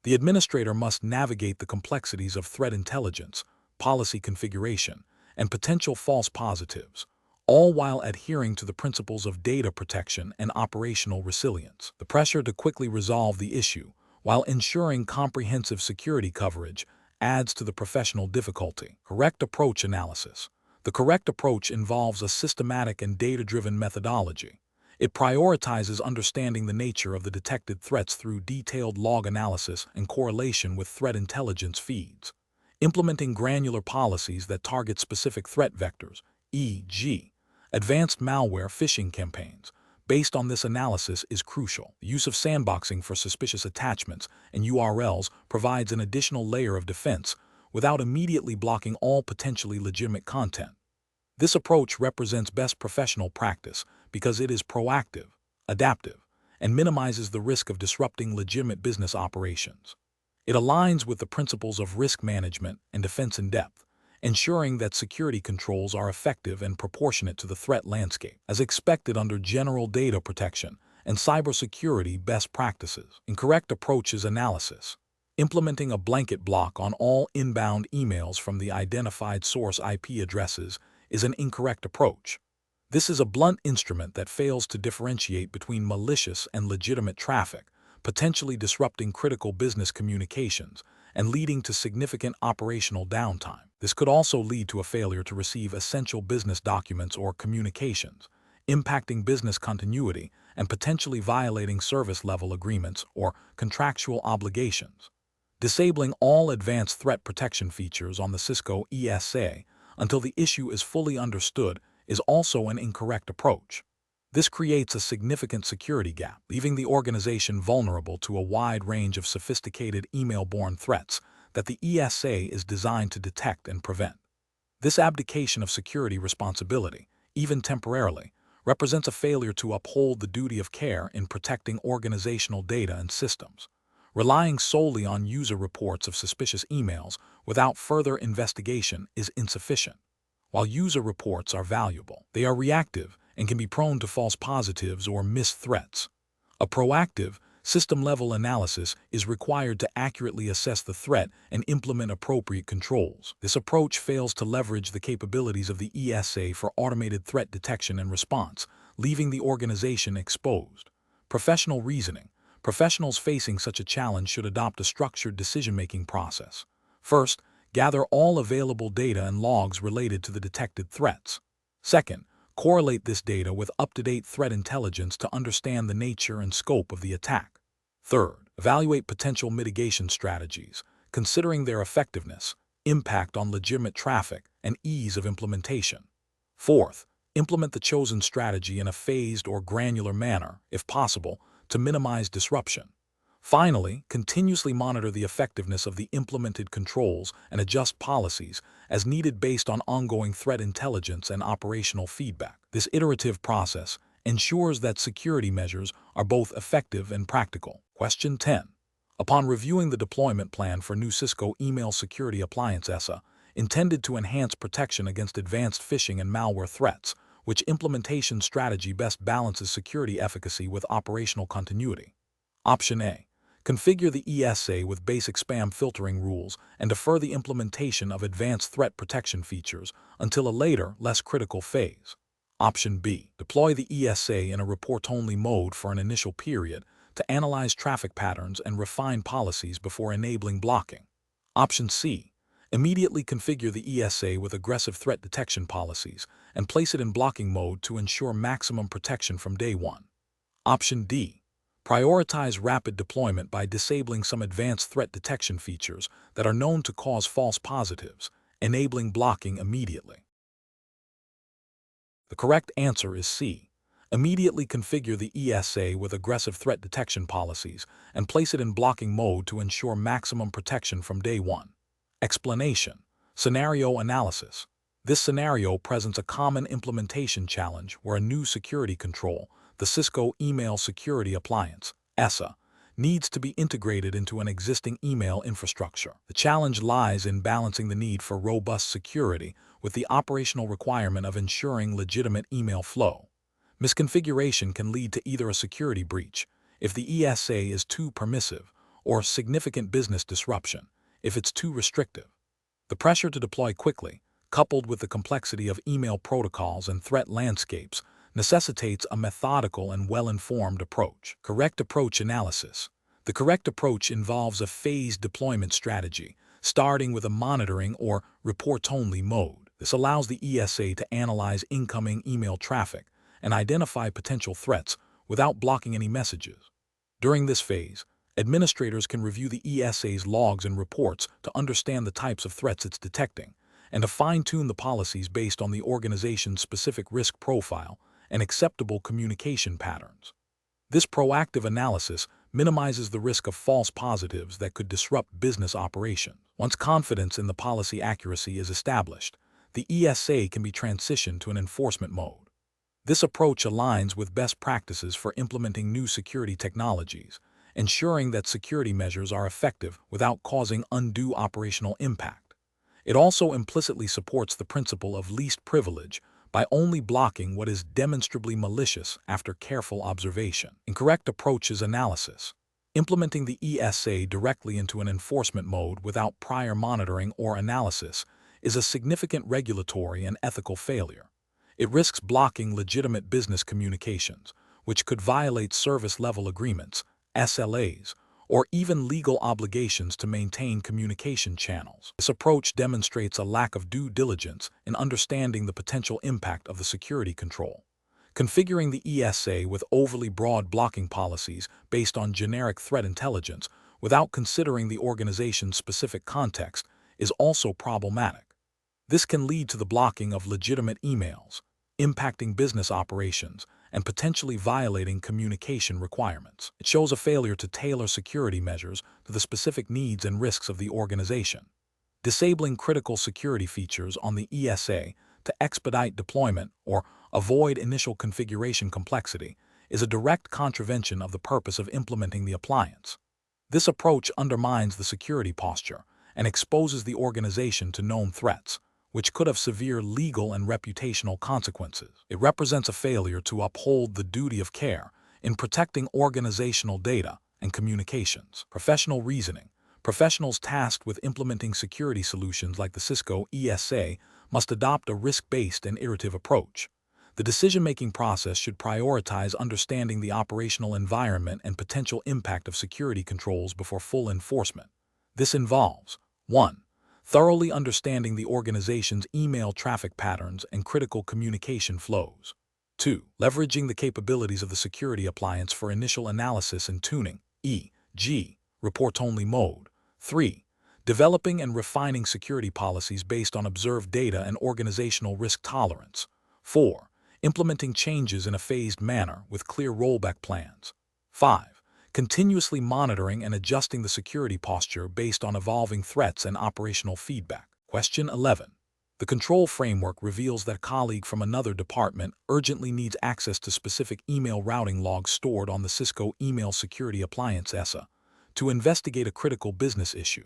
The administrator must navigate the complexities of threat intelligence, policy configuration, and potential false positives, all while adhering to the principles of data protection and operational resilience. The pressure to quickly resolve the issue while ensuring comprehensive security coverage adds to the professional difficulty. Correct approach analysis. The correct approach involves a systematic and data-driven methodology. It prioritizes understanding the nature of the detected threats through detailed log analysis and correlation with threat intelligence feeds. Implementing granular policies that target specific threat vectors, e.g., advanced malware phishing campaigns, based on this analysis is crucial. The use of sandboxing for suspicious attachments and URLs provides an additional layer of defense without immediately blocking all potentially legitimate content. This approach represents best professional practice because it is proactive, adaptive, and minimizes the risk of disrupting legitimate business operations. It aligns with the principles of risk management and defense in depth, ensuring that security controls are effective and proportionate to the threat landscape, as expected under general data protection and cybersecurity best practices. Incorrect approaches analysis. Implementing a blanket block on all inbound emails from the identified source IP addresses is an incorrect approach. This is a blunt instrument that fails to differentiate between malicious and legitimate traffic, potentially disrupting critical business communications and leading to significant operational downtime. This could also lead to a failure to receive essential business documents or communications, impacting business continuity and potentially violating service-level agreements or contractual obligations. Disabling all advanced threat protection features on the Cisco ESA until the issue is fully understood is also an incorrect approach. This creates a significant security gap, leaving the organization vulnerable to a wide range of sophisticated email-borne threats that the ESA is designed to detect and prevent. This abdication of security responsibility, even temporarily, represents a failure to uphold the duty of care in protecting organizational data and systems. Relying solely on user reports of suspicious emails without further investigation is insufficient. While user reports are valuable, they are reactive and can be prone to false positives or missed threats. A proactive, system-level analysis is required to accurately assess the threat and implement appropriate controls. This approach fails to leverage the capabilities of the ESA for automated threat detection and response, leaving the organization exposed. Professional reasoning. Professionals facing such a challenge should adopt a structured decision-making process. First, gather all available data and logs related to the detected threats. Second, correlate this data with up-to-date threat intelligence to understand the nature and scope of the attack. Third, evaluate potential mitigation strategies, considering their effectiveness, impact on legitimate traffic, and ease of implementation. Fourth, implement the chosen strategy in a phased or granular manner, if possible, to minimize disruption. Finally, continuously monitor the effectiveness of the implemented controls and adjust policies as needed based on ongoing threat intelligence and operational feedback. This iterative process ensures that security measures are both effective and practical. Question 10. Upon reviewing the deployment plan for new Cisco Email Security Appliance SESA, intended to enhance protection against advanced phishing and malware threats, which implementation strategy best balances security efficacy with operational continuity? Option A. Configure the ESA with basic spam filtering rules and defer the implementation of advanced threat protection features until a later, less critical phase. Option B. Deploy the ESA in a report-only mode for an initial period to analyze traffic patterns and refine policies before enabling blocking. Option C. Immediately configure the ESA with aggressive threat detection policies and place it in blocking mode to ensure maximum protection from day one. Option D. Prioritize rapid deployment by disabling some advanced threat detection features that are known to cause false positives, enabling blocking immediately. The correct answer is C. Immediately configure the ESA with aggressive threat detection policies and place it in blocking mode to ensure maximum protection from day one. Explanation. Scenario analysis. This scenario presents a common implementation challenge where a new security control, the Cisco Email Security Appliance, SESA, needs to be integrated into an existing email infrastructure. The challenge lies in balancing the need for robust security with the operational requirement of ensuring legitimate email flow. Misconfiguration can lead to either a security breach, if the ESA is too permissive, or significant business disruption, if it's too restrictive. The pressure to deploy quickly, coupled with the complexity of email protocols and threat landscapes, necessitates a methodical and well-informed approach. Correct approach analysis. The correct approach involves a phased deployment strategy, starting with a monitoring or report-only mode. This allows the ESA to analyze incoming email traffic and identify potential threats without blocking any messages. During this phase, administrators can review the ESA's logs and reports to understand the types of threats it's detecting and to fine-tune the policies based on the organization's specific risk profile and acceptable communication patterns. This proactive analysis minimizes the risk of false positives that could disrupt business operations. Once confidence in the policy accuracy is established, the ESA can be transitioned to an enforcement mode. This approach aligns with best practices for implementing new security technologies, ensuring that security measures are effective without causing undue operational impact. It also implicitly supports the principle of least privilege by only blocking what is demonstrably malicious after careful observation. Incorrect approaches analysis. Implementing the ESA directly into an enforcement mode without prior monitoring or analysis is a significant regulatory and ethical failure. It risks blocking legitimate business communications, which could violate service-level agreements, SLAs, or even legal obligations to maintain communication channels. This approach demonstrates a lack of due diligence in understanding the potential impact of the security control. Configuring the ESA with overly broad blocking policies based on generic threat intelligence without considering the organization's specific context is also problematic. This can lead to the blocking of legitimate emails, impacting business operations, and potentially violating communication requirements. It shows a failure to tailor security measures to the specific needs and risks of the organization. Disabling critical security features on the ESA to expedite deployment or avoid initial configuration complexity is a direct contravention of the purpose of implementing the appliance. This approach undermines the security posture and exposes the organization to known threats, which could have severe legal and reputational consequences. It represents a failure to uphold the duty of care in protecting organizational data and communications. Professional reasoning. Professionals tasked with implementing security solutions like the Cisco ESA must adopt a risk-based and iterative approach. The decision-making process should prioritize understanding the operational environment and potential impact of security controls before full enforcement. This involves 1. Thoroughly understanding the organization's email traffic patterns and critical communication flows. 2. Leveraging the capabilities of the security appliance for initial analysis and tuning, e.g., report-only mode. 3. Developing and refining security policies based on observed data and organizational risk tolerance. 4. Implementing changes in a phased manner with clear rollback plans. 5. Continuously monitoring and adjusting the security posture based on evolving threats and operational feedback. Question 11. The control framework reveals that a colleague from another department urgently needs access to specific email routing logs stored on the Cisco Email Security Appliance SESA to investigate a critical business issue.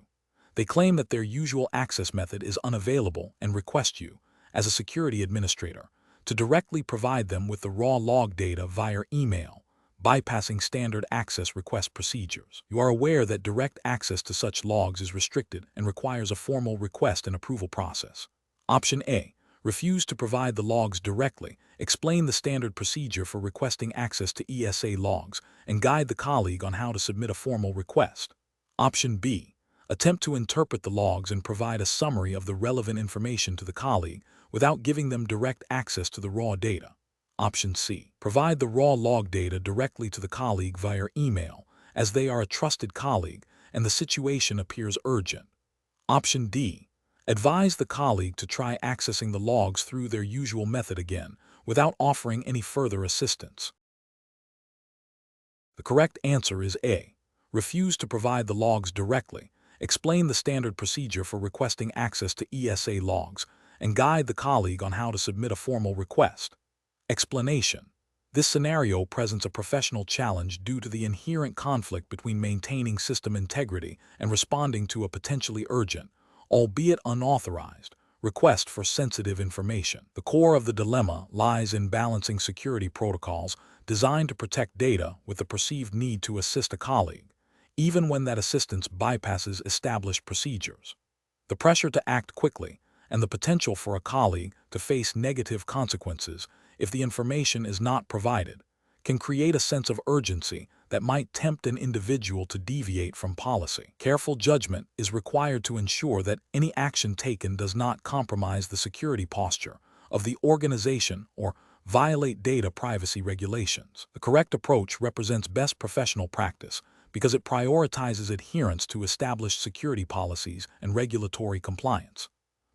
They claim that their usual access method is unavailable and request you, as a security administrator, to directly provide them with the raw log data via email, bypassing standard access request procedures. You are aware that direct access to such logs is restricted and requires a formal request and approval process. Option A. Refuse to provide the logs directly, explain the standard procedure for requesting access to ESA logs, and guide the colleague on how to submit a formal request. Option B. Attempt to interpret the logs and provide a summary of the relevant information to the colleague without giving them direct access to the raw data. Option C. Provide the raw log data directly to the colleague via email, as they are a trusted colleague and the situation appears urgent. Option D. Advise the colleague to try accessing the logs through their usual method again, without offering any further assistance. The correct answer is A. Refuse to provide the logs directly, explain the standard procedure for requesting access to ESA logs, and guide the colleague on how to submit a formal request. Explanation. This scenario presents a professional challenge due to the inherent conflict between maintaining system integrity and responding to a potentially urgent, albeit unauthorized, request for sensitive information. The core of the dilemma lies in balancing security protocols designed to protect data with the perceived need to assist a colleague, even when that assistance bypasses established procedures. The pressure to act quickly and the potential for a colleague to face negative consequences if the information is not provided can create a sense of urgency that might tempt an individual to deviate from policy. Careful judgment is required to ensure that any action taken does not compromise the security posture of the organization or violate data privacy regulations. The correct approach represents best professional practice because it prioritizes adherence to established security policies and regulatory compliance.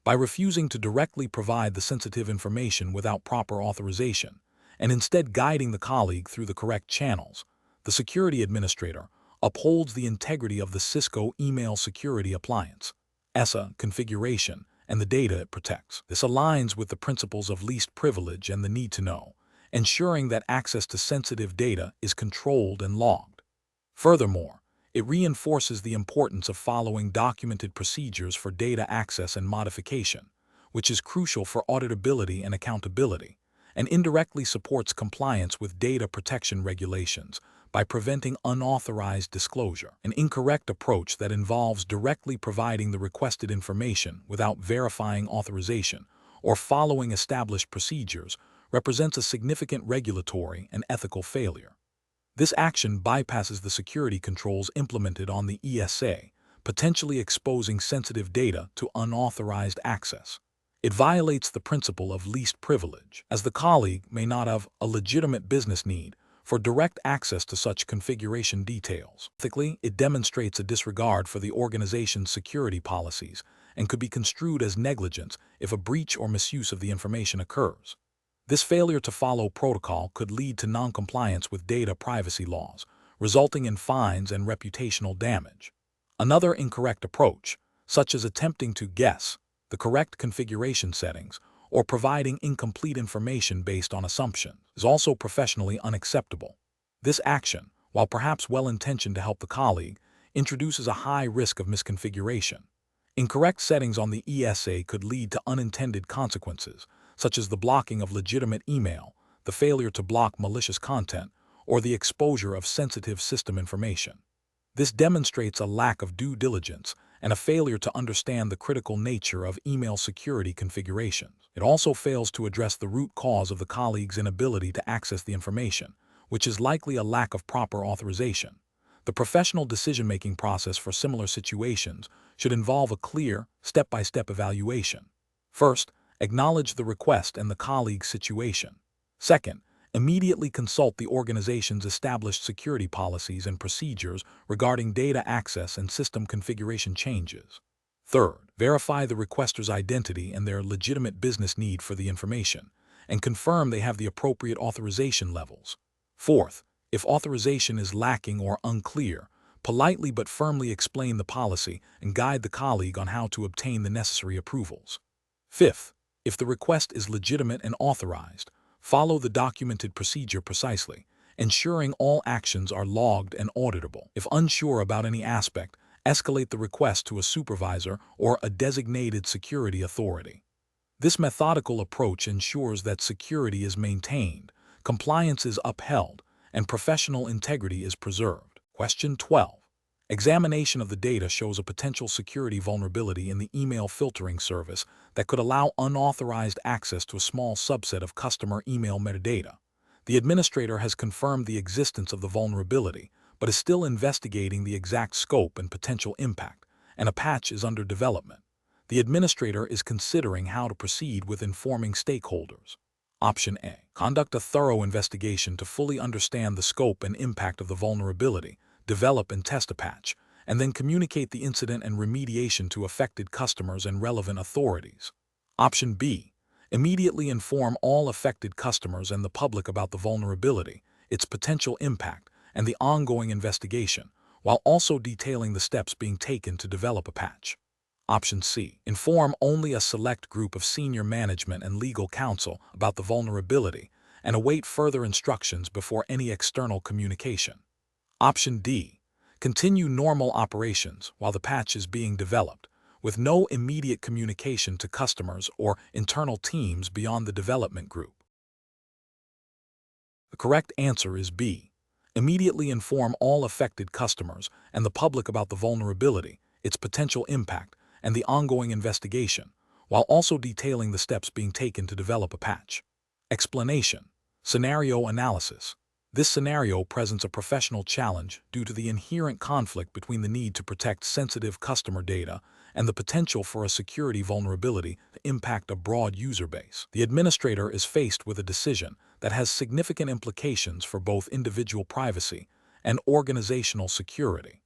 By refusing to directly provide the sensitive information without proper authorization, and instead guiding the colleague through the correct channels, the security administrator upholds the integrity of the Cisco email security appliance, SESA configuration, and the data it protects. This aligns with the principles of least privilege and the need to know, ensuring that access to sensitive data is controlled and logged. Furthermore, it reinforces the importance of following documented procedures for data access and modification, which is crucial for auditability and accountability, and indirectly supports compliance with data protection regulations by preventing unauthorized disclosure. An incorrect approach that involves directly providing the requested information without verifying authorization or following established procedures represents a significant regulatory and ethical failure. This action bypasses the security controls implemented on the ESA, potentially exposing sensitive data to unauthorized access. It violates the principle of least privilege, as the colleague may not have a legitimate business need for direct access to such configuration details. Ethically, it demonstrates a disregard for the organization's security policies and could be construed as negligence if a breach or misuse of the information occurs. This failure to follow protocol could lead to noncompliance with data privacy laws, resulting in fines and reputational damage. Another incorrect approach, such as attempting to guess the correct configuration settings or providing incomplete information based on assumptions, is also professionally unacceptable. This action, while perhaps well-intentioned to help the colleague, introduces a high risk of misconfiguration. Incorrect settings on the ESA could lead to unintended consequences, such as the blocking of legitimate email, the failure to block malicious content, or the exposure of sensitive system information. This demonstrates a lack of due diligence and a failure to understand the critical nature of email security configurations. It also fails to address the root cause of the colleague's inability to access the information, which is likely a lack of proper authorization. The professional decision-making process for similar situations should involve a clear, step-by-step evaluation. First, acknowledge the request and the colleague's situation. Second, immediately consult the organization's established security policies and procedures regarding data access and system configuration changes. Third, verify the requester's identity and their legitimate business need for the information, and confirm they have the appropriate authorization levels. Fourth, if authorization is lacking or unclear, politely but firmly explain the policy and guide the colleague on how to obtain the necessary approvals. Fifth, if the request is legitimate and authorized, follow the documented procedure precisely, ensuring all actions are logged and auditable. If unsure about any aspect, escalate the request to a supervisor or a designated security authority. This methodical approach ensures that security is maintained, compliance is upheld, and professional integrity is preserved. Question 12. Examination of the data shows a potential security vulnerability in the email filtering service that could allow unauthorized access to a small subset of customer email metadata. The administrator has confirmed the existence of the vulnerability, but is still investigating the exact scope and potential impact, and a patch is under development. The administrator is considering how to proceed with informing stakeholders. Option A. Conduct a thorough investigation to fully understand the scope and impact of the vulnerability, develop and test a patch, and then communicate the incident and remediation to affected customers and relevant authorities. Option B. Immediately inform all affected customers and the public about the vulnerability, its potential impact, and the ongoing investigation, while also detailing the steps being taken to develop a patch. Option C. Inform only a select group of senior management and legal counsel about the vulnerability and await further instructions before any external communication. Option D. Continue normal operations while the patch is being developed, with no immediate communication to customers or internal teams beyond the development group. The correct answer is B. Immediately inform all affected customers and the public about the vulnerability, its potential impact, and the ongoing investigation, while also detailing the steps being taken to develop a patch. Explanation. Scenario analysis. This scenario presents a professional challenge due to the inherent conflict between the need to protect sensitive customer data and the potential for a security vulnerability to impact a broad user base. The administrator is faced with a decision that has significant implications for both individual privacy and organizational security.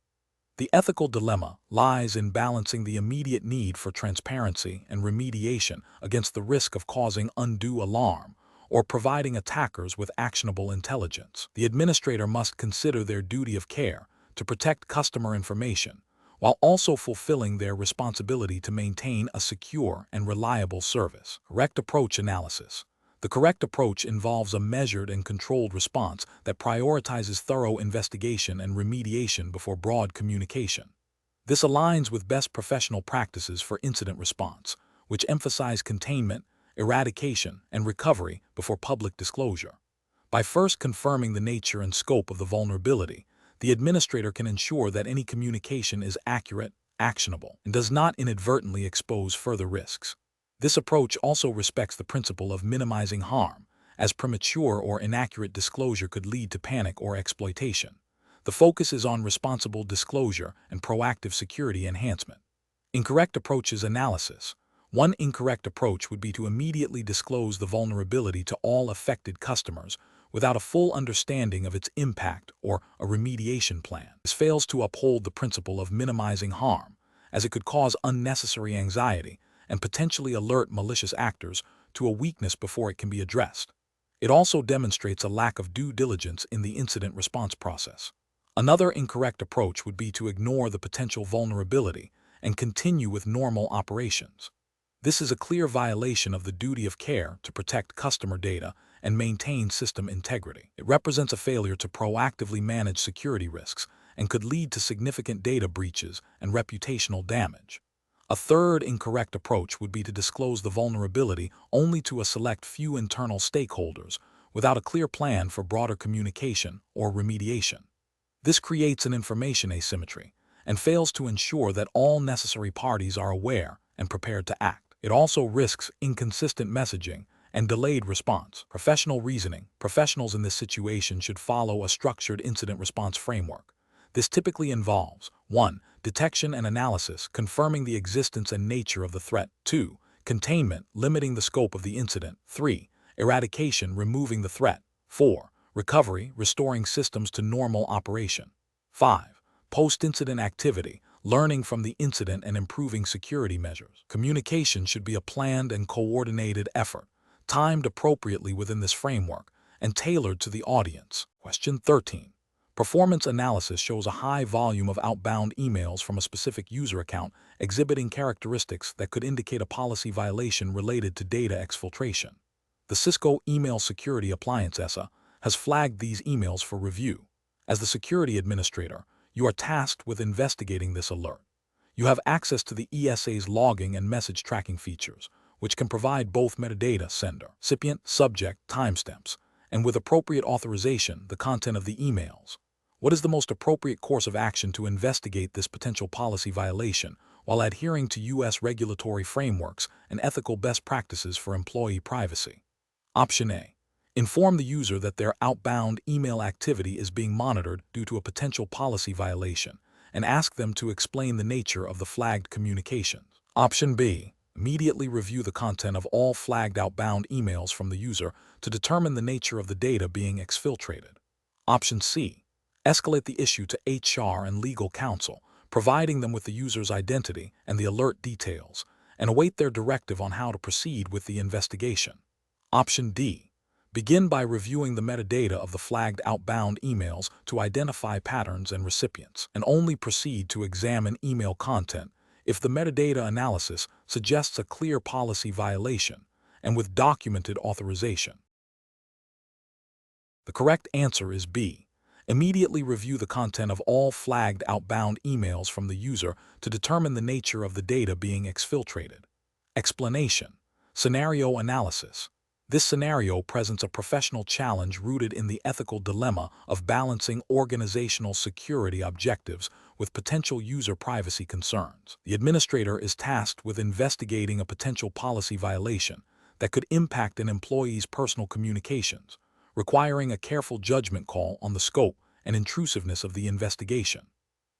The ethical dilemma lies in balancing the immediate need for transparency and remediation against the risk of causing undue alarm or providing attackers with actionable intelligence. The administrator must consider their duty of care to protect customer information while also fulfilling their responsibility to maintain a secure and reliable service. Correct approach analysis. The correct approach involves a measured and controlled response that prioritizes thorough investigation and remediation before broad communication. This aligns with best professional practices for incident response, which emphasize containment, eradication, and recovery before public disclosure. By first confirming the nature and scope of the vulnerability, the administrator can ensure that any communication is accurate, actionable, and does not inadvertently expose further risks. This approach also respects the principle of minimizing harm, as premature or inaccurate disclosure could lead to panic or exploitation. The focus is on responsible disclosure and proactive security enhancement. Incorrect approaches analysis. One incorrect approach would be to immediately disclose the vulnerability to all affected customers without a full understanding of its impact or a remediation plan. This fails to uphold the principle of minimizing harm, as it could cause unnecessary anxiety and potentially alert malicious actors to a weakness before it can be addressed. It also demonstrates a lack of due diligence in the incident response process. Another incorrect approach would be to ignore the potential vulnerability and continue with normal operations. This is a clear violation of the duty of care to protect customer data and maintain system integrity. It represents a failure to proactively manage security risks and could lead to significant data breaches and reputational damage. A third incorrect approach would be to disclose the vulnerability only to a select few internal stakeholders without a clear plan for broader communication or remediation. This creates an information asymmetry and fails to ensure that all necessary parties are aware and prepared to act. It also risks inconsistent messaging and delayed response. Professional reasoning. Professionals in this situation should follow a structured incident response framework. This typically involves 1. Detection and analysis, confirming the existence and nature of the threat. 2. Containment, limiting the scope of the incident. 3. Eradication, removing the threat. 4. Recovery, restoring systems to normal operation. 5. Post-incident activity, learning from the incident and improving security measures. Communication should be a planned and coordinated effort, timed appropriately within this framework, and tailored to the audience. Question 13. Performance analysis shows a high volume of outbound emails from a specific user account exhibiting characteristics that could indicate a policy violation related to data exfiltration. The Cisco Email Security Appliance SESA has flagged these emails for review. As the security administrator, you are tasked with investigating this alert. You have access to the ESA's logging and message tracking features, which can provide both metadata sender, recipient, subject, timestamps, and with appropriate authorization, the content of the emails. What is the most appropriate course of action to investigate this potential policy violation while adhering to U.S. regulatory frameworks and ethical best practices for employee privacy? Option A. Inform the user that their outbound email activity is being monitored due to a potential policy violation and ask them to explain the nature of the flagged communications. Option B. Immediately review the content of all flagged outbound emails from the user to determine the nature of the data being exfiltrated. Option C. Escalate the issue to HR and legal counsel, providing them with the user's identity and the alert details, and await their directive on how to proceed with the investigation. Option D. Begin by reviewing the metadata of the flagged outbound emails to identify patterns and recipients, and only proceed to examine email content if the metadata analysis suggests a clear policy violation and with documented authorization. The correct answer is B. Immediately review the content of all flagged outbound emails from the user to determine the nature of the data being exfiltrated. Explanation. Scenario analysis. This scenario presents a professional challenge rooted in the ethical dilemma of balancing organizational security objectives with potential user privacy concerns. The administrator is tasked with investigating a potential policy violation that could impact an employee's personal communications, requiring a careful judgment call on the scope and intrusiveness of the investigation.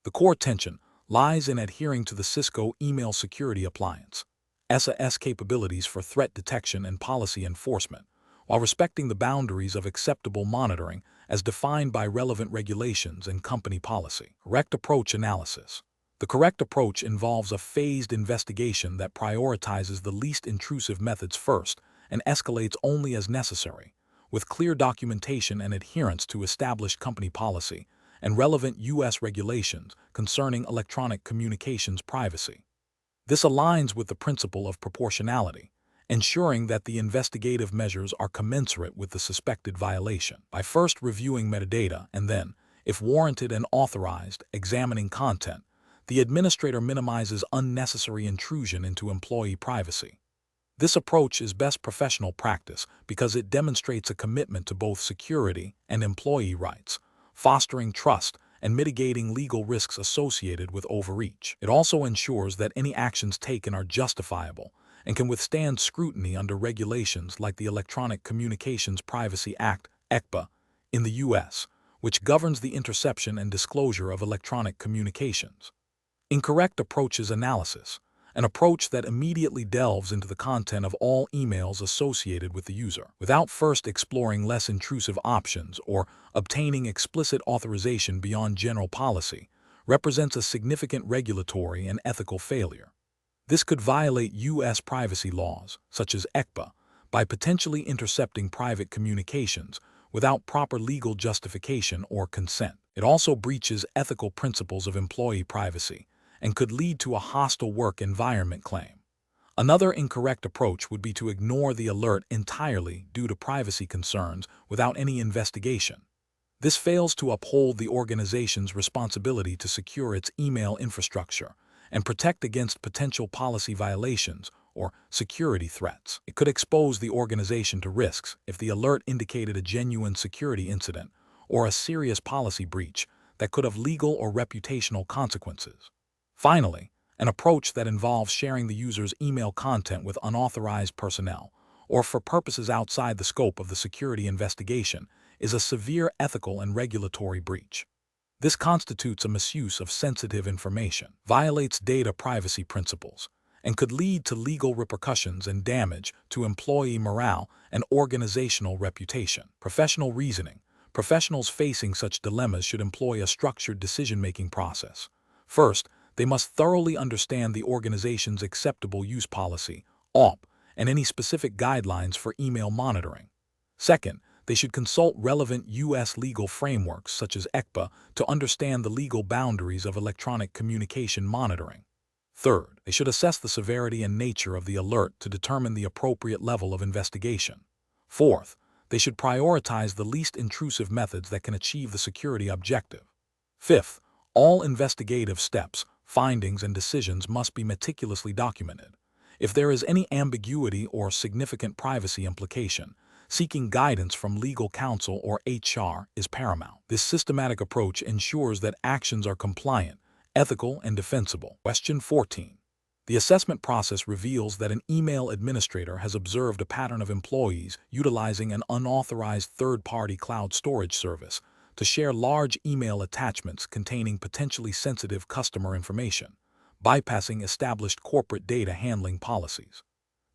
The core tension lies in adhering to the Cisco email security appliance SESA capabilities for threat detection and policy enforcement, while respecting the boundaries of acceptable monitoring as defined by relevant regulations and company policy. Correct approach analysis. The correct approach involves a phased investigation that prioritizes the least intrusive methods first and escalates only as necessary, with clear documentation and adherence to established company policy and relevant U.S. regulations concerning electronic communications privacy. This aligns with the principle of proportionality, ensuring that the investigative measures are commensurate with the suspected violation. By first reviewing metadata and then, if warranted and authorized, examining content, the administrator minimizes unnecessary intrusion into employee privacy. This approach is best professional practice because it demonstrates a commitment to both security and employee rights, fostering trust and mitigating legal risks associated with overreach. It also ensures that any actions taken are justifiable and can withstand scrutiny under regulations like the Electronic Communications Privacy Act, ECPA, in the U.S., which governs the interception and disclosure of electronic communications. Incorrect approaches analysis. An approach that immediately delves into the content of all emails associated with the user, without first exploring less intrusive options or obtaining explicit authorization beyond general policy, represents a significant regulatory and ethical failure. This could violate U.S. privacy laws, such as ECPA, by potentially intercepting private communications without proper legal justification or consent. It also breaches ethical principles of employee privacy and could lead to a hostile work environment claim. Another incorrect approach would be to ignore the alert entirely due to privacy concerns without any investigation. This fails to uphold the organization's responsibility to secure its email infrastructure and protect against potential policy violations or security threats. It could expose the organization to risks if the alert indicated a genuine security incident or a serious policy breach that could have legal or reputational consequences. Finally, an approach that involves sharing the user's email content with unauthorized personnel or for purposes outside the scope of the security investigation is a severe ethical and regulatory breach. This constitutes a misuse of sensitive information, violates data privacy principles, and could lead to legal repercussions and damage to employee morale and organizational reputation. Professional reasoning. Professionals facing such dilemmas should employ a structured decision-making process. First, they must thoroughly understand the organization's acceptable use policy, AUP, and any specific guidelines for email monitoring. Second, they should consult relevant U.S. legal frameworks such as ECPA to understand the legal boundaries of electronic communication monitoring. Third, they should assess the severity and nature of the alert to determine the appropriate level of investigation. Fourth, they should prioritize the least intrusive methods that can achieve the security objective. Fifth, all investigative steps, findings, and decisions must be meticulously documented. If there is any ambiguity or significant privacy implication, seeking guidance from legal counsel or HR is paramount. This systematic approach ensures that actions are compliant, ethical, and defensible. Question 14. The assessment process reveals that an email administrator has observed a pattern of employees utilizing an unauthorized third-party cloud storage service to share large email attachments containing potentially sensitive customer information, bypassing established corporate data handling policies.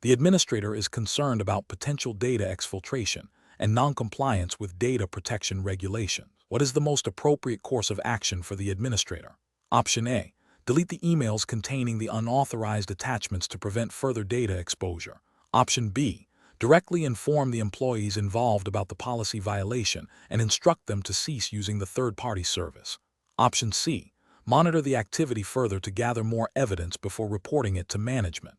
The administrator is concerned about potential data exfiltration and noncompliance with data protection regulations. What is the most appropriate course of action for the administrator? Option A. Delete the emails containing the unauthorized attachments to prevent further data exposure. Option B. Directly inform the employees involved about the policy violation and instruct them to cease using the third-party service. Option C. Monitor the activity further to gather more evidence before reporting it to management.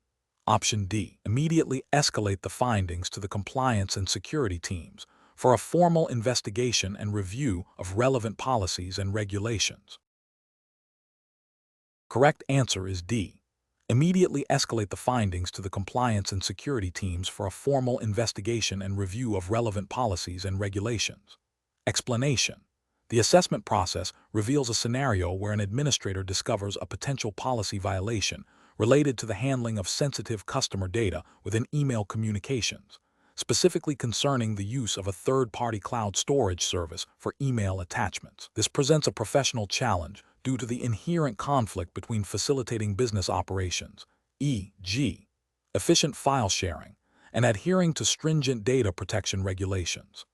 Option D. Immediately escalate the findings to the compliance and security teams for a formal investigation and review of relevant policies and regulations. Correct answer is D. Immediately escalate the findings to the compliance and security teams for a formal investigation and review of relevant policies and regulations. Explanation. The assessment process reveals a scenario where an administrator discovers a potential policy violation related to the handling of sensitive customer data within email communications, specifically concerning the use of a third-party cloud storage service for email attachments. This presents a professional challenge due to the inherent conflict between facilitating business operations, e.g., efficient file sharing, and adhering to stringent data protection regulations.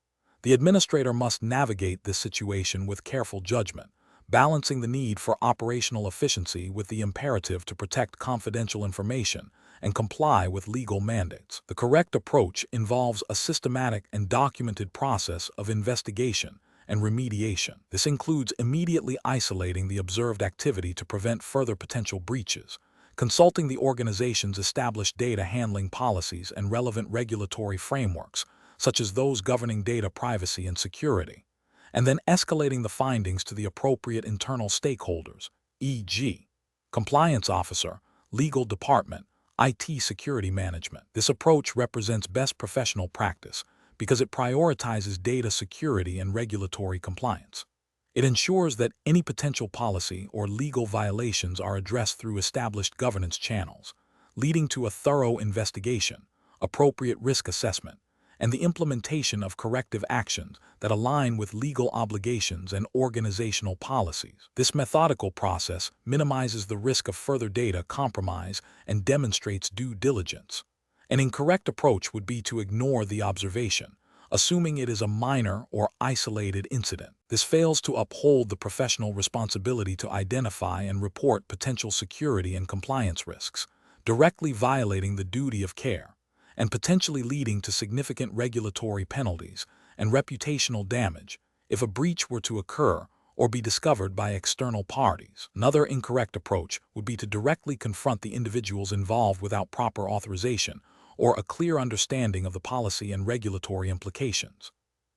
The administrator must navigate this situation with careful judgment, balancing the need for operational efficiency with the imperative to protect confidential information and comply with legal mandates. The correct approach involves a systematic and documented process of investigation and remediation. This includes immediately isolating the observed activity to prevent further potential breaches, consulting the organization's established data handling policies and relevant regulatory frameworks, such as those governing data privacy and security, and then escalating the findings to the appropriate internal stakeholders, e.g., compliance officer, legal department, IT security management. This approach represents best professional practice because it prioritizes data security and regulatory compliance. It ensures that any potential policy or legal violations are addressed through established governance channels, leading to a thorough investigation, appropriate risk assessment, and the implementation of corrective actions that align with legal obligations and organizational policies. This methodical process minimizes the risk of further data compromise and demonstrates due diligence. An incorrect approach would be to ignore the observation, assuming it is a minor or isolated incident. This fails to uphold the professional responsibility to identify and report potential security and compliance risks, directly violating the duty of care, and potentially leading to significant regulatory penalties and reputational damage if a breach were to occur or be discovered by external parties. Another incorrect approach would be to directly confront the individuals involved without proper authorization or a clear understanding of the policy and regulatory implications.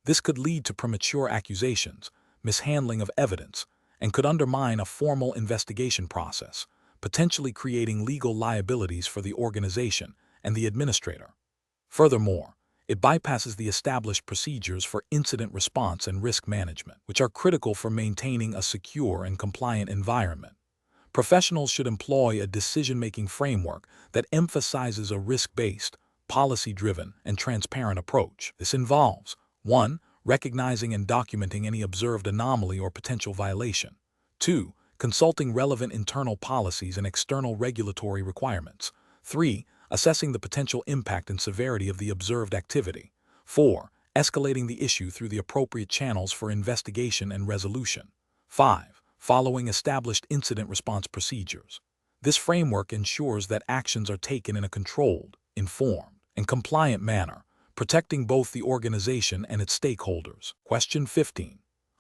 This could lead to premature accusations, mishandling of evidence, and could undermine a formal investigation process, potentially creating legal liabilities for the organization and the administrator. Furthermore, it bypasses the established procedures for incident response and risk management, which are critical for maintaining a secure and compliant environment. Professionals should employ a decision-making framework that emphasizes a risk-based, policy-driven, and transparent approach. This involves 1. Recognizing and documenting any observed anomaly or potential violation. 2. Consulting relevant internal policies and external regulatory requirements. 3. Assessing the potential impact and severity of the observed activity. 4. Escalating the issue through the appropriate channels for investigation and resolution. 5. Following established incident response procedures. This framework ensures that actions are taken in a controlled, informed, and compliant manner, protecting both the organization and its stakeholders. Question 15.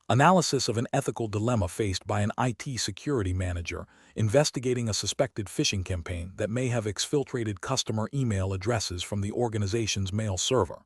Analysis of an ethical dilemma faced by an IT security manager investigating a suspected phishing campaign that may have exfiltrated customer email addresses from the organization's mail server.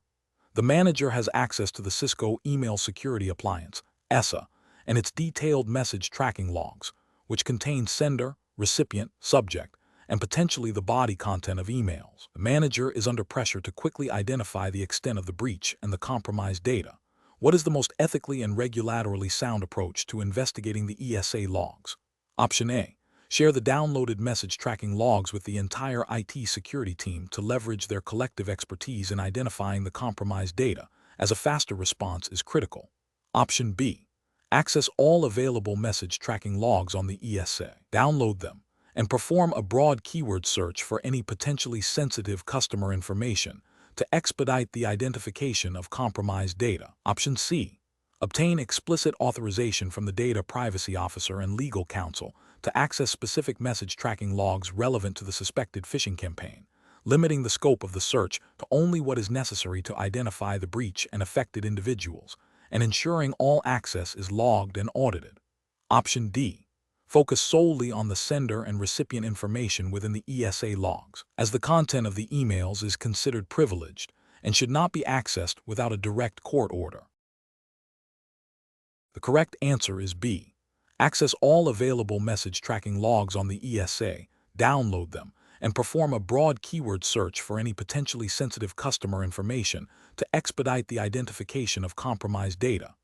The manager has access to the Cisco email security appliance, SESA, and its detailed message tracking logs, which contain sender, recipient, subject, and potentially the body content of emails. The manager is under pressure to quickly identify the extent of the breach and the compromised data. What is the most ethically and regulatorily sound approach to investigating the ESA logs? Option A. Share the downloaded message tracking logs with the entire IT security team to leverage their collective expertise in identifying the compromised data, as a faster response is critical. Option B. Access all available message tracking logs on the ESA. Download them and perform a broad keyword search for any potentially sensitive customer information to expedite the identification of compromised data. Option C. Obtain explicit authorization from the data privacy officer and legal counsel to access specific message tracking logs relevant to the suspected phishing campaign, limiting the scope of the search to only what is necessary to identify the breach and affected individuals, and ensuring all access is logged and audited. Option D. Focus solely on the sender and recipient information within the ESA logs, as the content of the emails is considered privileged and should not be accessed without a direct court order. The correct answer is B. Access all available message tracking logs on the ESA, download them, and perform a broad keyword search for any potentially sensitive customer information to expedite the identification of compromised data.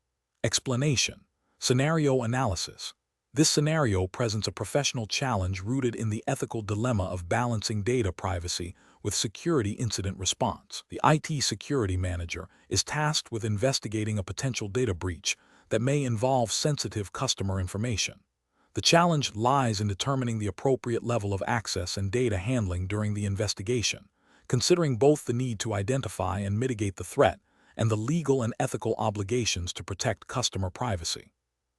Explanation. Scenario analysis. This scenario presents a professional challenge rooted in the ethical dilemma of balancing data privacy with security incident response. The IT security manager is tasked with investigating a potential data breach that may involve sensitive customer information. The challenge lies in determining the appropriate level of access and data handling during the investigation, considering both the need to identify and mitigate the threat and the legal and ethical obligations to protect customer privacy.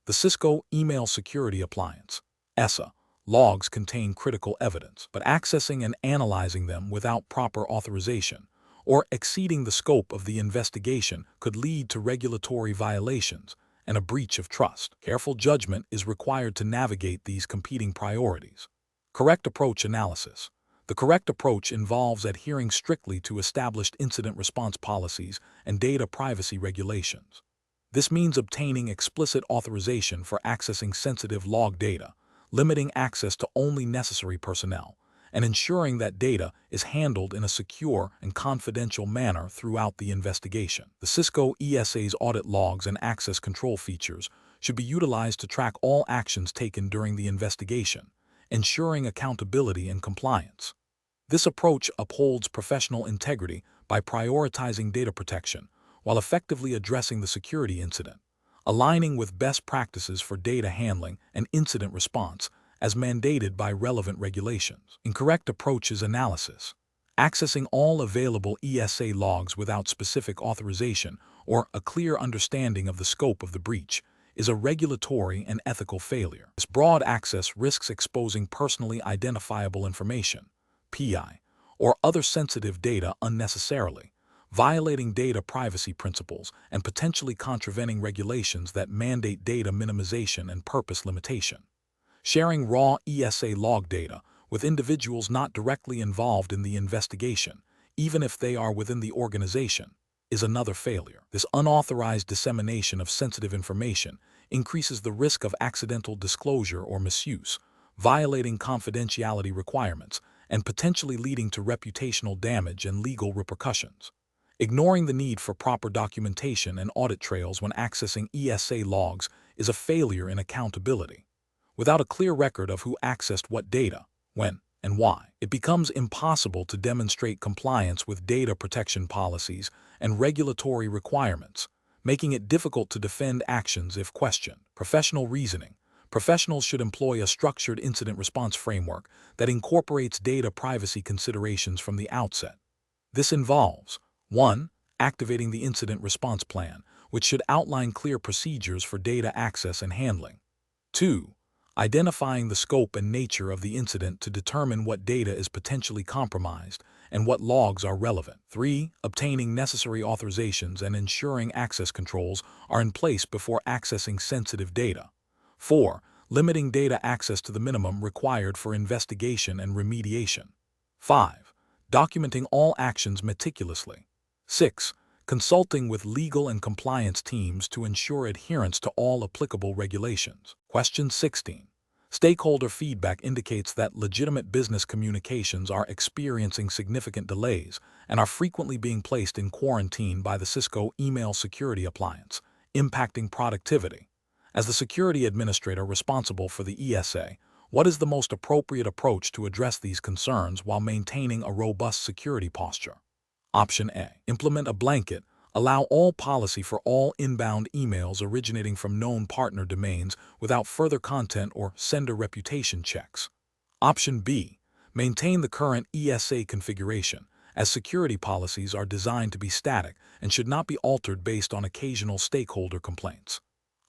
The Cisco Email Security Appliance, SESA, logs contain critical evidence, but accessing and analyzing them without proper authorization or exceeding the scope of the investigation could lead to regulatory violations and a breach of trust. Careful judgment is required to navigate these competing priorities. Correct approach analysis. The correct approach involves adhering strictly to established incident response policies and data privacy regulations. This means obtaining explicit authorization for accessing sensitive log data, limiting access to only necessary personnel, and ensuring that data is handled in a secure and confidential manner throughout the investigation. The Cisco ESA's audit logs and access control features should be utilized to track all actions taken during the investigation, ensuring accountability and compliance. This approach upholds professional integrity by prioritizing data protection while effectively addressing the security incident, aligning with best practices for data handling and incident response as mandated by relevant regulations. Incorrect approaches analysis. Accessing all available ESA logs without specific authorization or a clear understanding of the scope of the breach is a regulatory and ethical failure. This broad access risks exposing personally identifiable information, PI, or other sensitive data unnecessarily, violating data privacy principles and potentially contravening regulations that mandate data minimization and purpose limitation. Sharing raw ESA log data with individuals not directly involved in the investigation, even if they are within the organization, is another failure. This unauthorized dissemination of sensitive information increases the risk of accidental disclosure or misuse, violating confidentiality requirements and potentially leading to reputational damage and legal repercussions. Ignoring the need for proper documentation and audit trails when accessing ESA logs is a failure in accountability. Without a clear record of who accessed what data, when, and why, it becomes impossible to demonstrate compliance with data protection policies and regulatory requirements, making it difficult to defend actions if questioned. Professional reasoning. Professionals should employ a structured incident response framework that incorporates data privacy considerations from the outset. This involves 1. Activating the incident response plan, which should outline clear procedures for data access and handling. 2. Identifying the scope and nature of the incident to determine what data is potentially compromised and what logs are relevant. 3. Obtaining necessary authorizations and ensuring access controls are in place before accessing sensitive data. 4. Limiting data access to the minimum required for investigation and remediation. 5. Documenting all actions meticulously. 6. Consulting with legal and compliance teams to ensure adherence to all applicable regulations. Question 16. Stakeholder feedback indicates that legitimate business communications are experiencing significant delays and are frequently being placed in quarantine by the Cisco Email Security Appliance, impacting productivity. As the security administrator responsible for the ESA, what is the most appropriate approach to address these concerns while maintaining a robust security posture? Option A. Implement a blanket, Allow all policy for all inbound emails originating from known partner domains without further content or sender reputation checks. Option B. Maintain the current ESA configuration, as security policies are designed to be static and should not be altered based on occasional stakeholder complaints.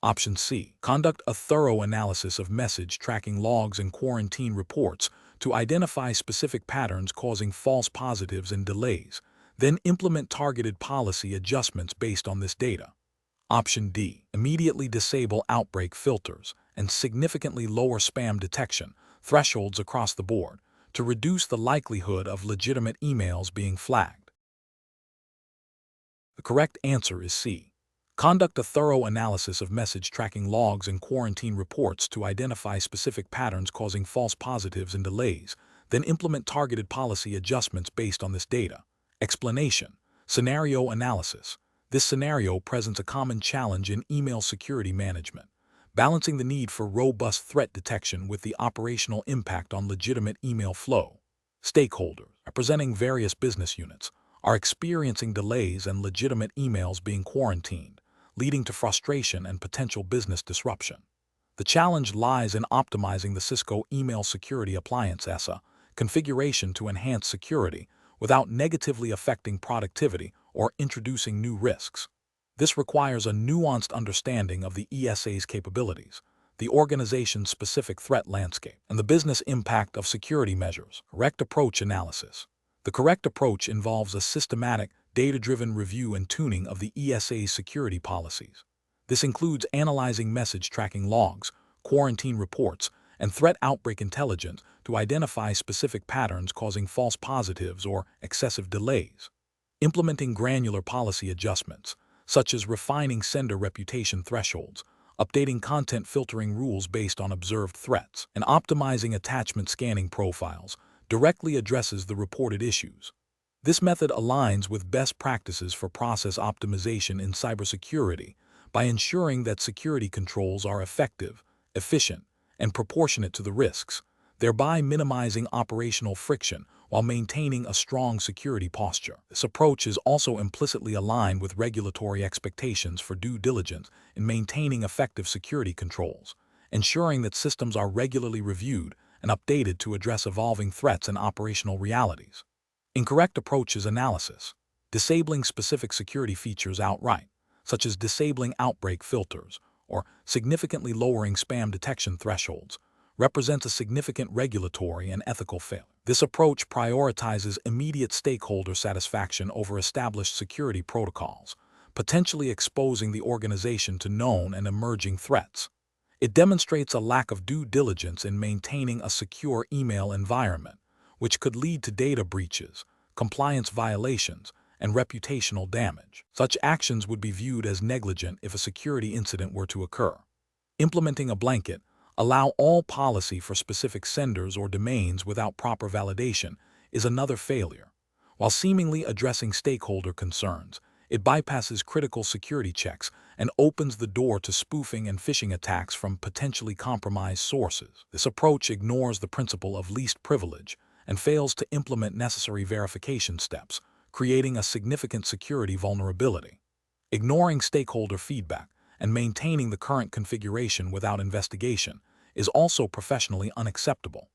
Option C. Conduct a thorough analysis of message tracking logs and quarantine reports to identify specific patterns causing false positives and delays, then implement targeted policy adjustments based on this data. Option D. Immediately disable outbreak filters and significantly lower spam detection thresholds across the board to reduce the likelihood of legitimate emails being flagged. The correct answer is C. Conduct a thorough analysis of message tracking logs and quarantine reports to identify specific patterns causing false positives and delays, then implement targeted policy adjustments based on this data. Explanation. Scenario analysis. This scenario presents a common challenge in email security management, balancing the need for robust threat detection with the operational impact on legitimate email flow. Stakeholders, representing various business units, are experiencing delays and legitimate emails being quarantined, leading to frustration and potential business disruption. The challenge lies in optimizing the Cisco Email Security Appliance SESA configuration to enhance security without negatively affecting productivity or introducing new risks. This requires a nuanced understanding of the ESA's capabilities, the organization's specific threat landscape, and the business impact of security measures. Correct approach analysis. The correct approach involves a systematic, data-driven review and tuning of the ESA's security policies. This includes analyzing message tracking logs, quarantine reports, and threat outbreak intelligence to identify specific patterns causing false positives or excessive delays. Implementing granular policy adjustments, such as refining sender reputation thresholds, updating content filtering rules based on observed threats, and optimizing attachment scanning profiles, directly addresses the reported issues. This method aligns with best practices for process optimization in cybersecurity by ensuring that security controls are effective, efficient, and proportionate to the risks, thereby minimizing operational friction while maintaining a strong security posture. This approach is also implicitly aligned with regulatory expectations for due diligence in maintaining effective security controls, ensuring that systems are regularly reviewed and updated to address evolving threats and operational realities. Incorrect approach is analysis. Disabling specific security features outright, such as disabling outbreak filters or significantly lowering spam detection thresholds, represents a significant regulatory and ethical failure. This approach prioritizes immediate stakeholder satisfaction over established security protocols, potentially exposing the organization to known and emerging threats. It demonstrates a lack of due diligence in maintaining a secure email environment, which could lead to data breaches, compliance violations, and reputational damage. Such actions would be viewed as negligent if a security incident were to occur. Implementing a blanket, allow all policy for specific senders or domains without proper validation is another failure. While seemingly addressing stakeholder concerns, it bypasses critical security checks and opens the door to spoofing and phishing attacks from potentially compromised sources. This approach ignores the principle of least privilege and fails to implement necessary verification steps, creating a significant security vulnerability. Ignoring stakeholder feedback and maintaining the current configuration without investigation is also professionally unacceptable.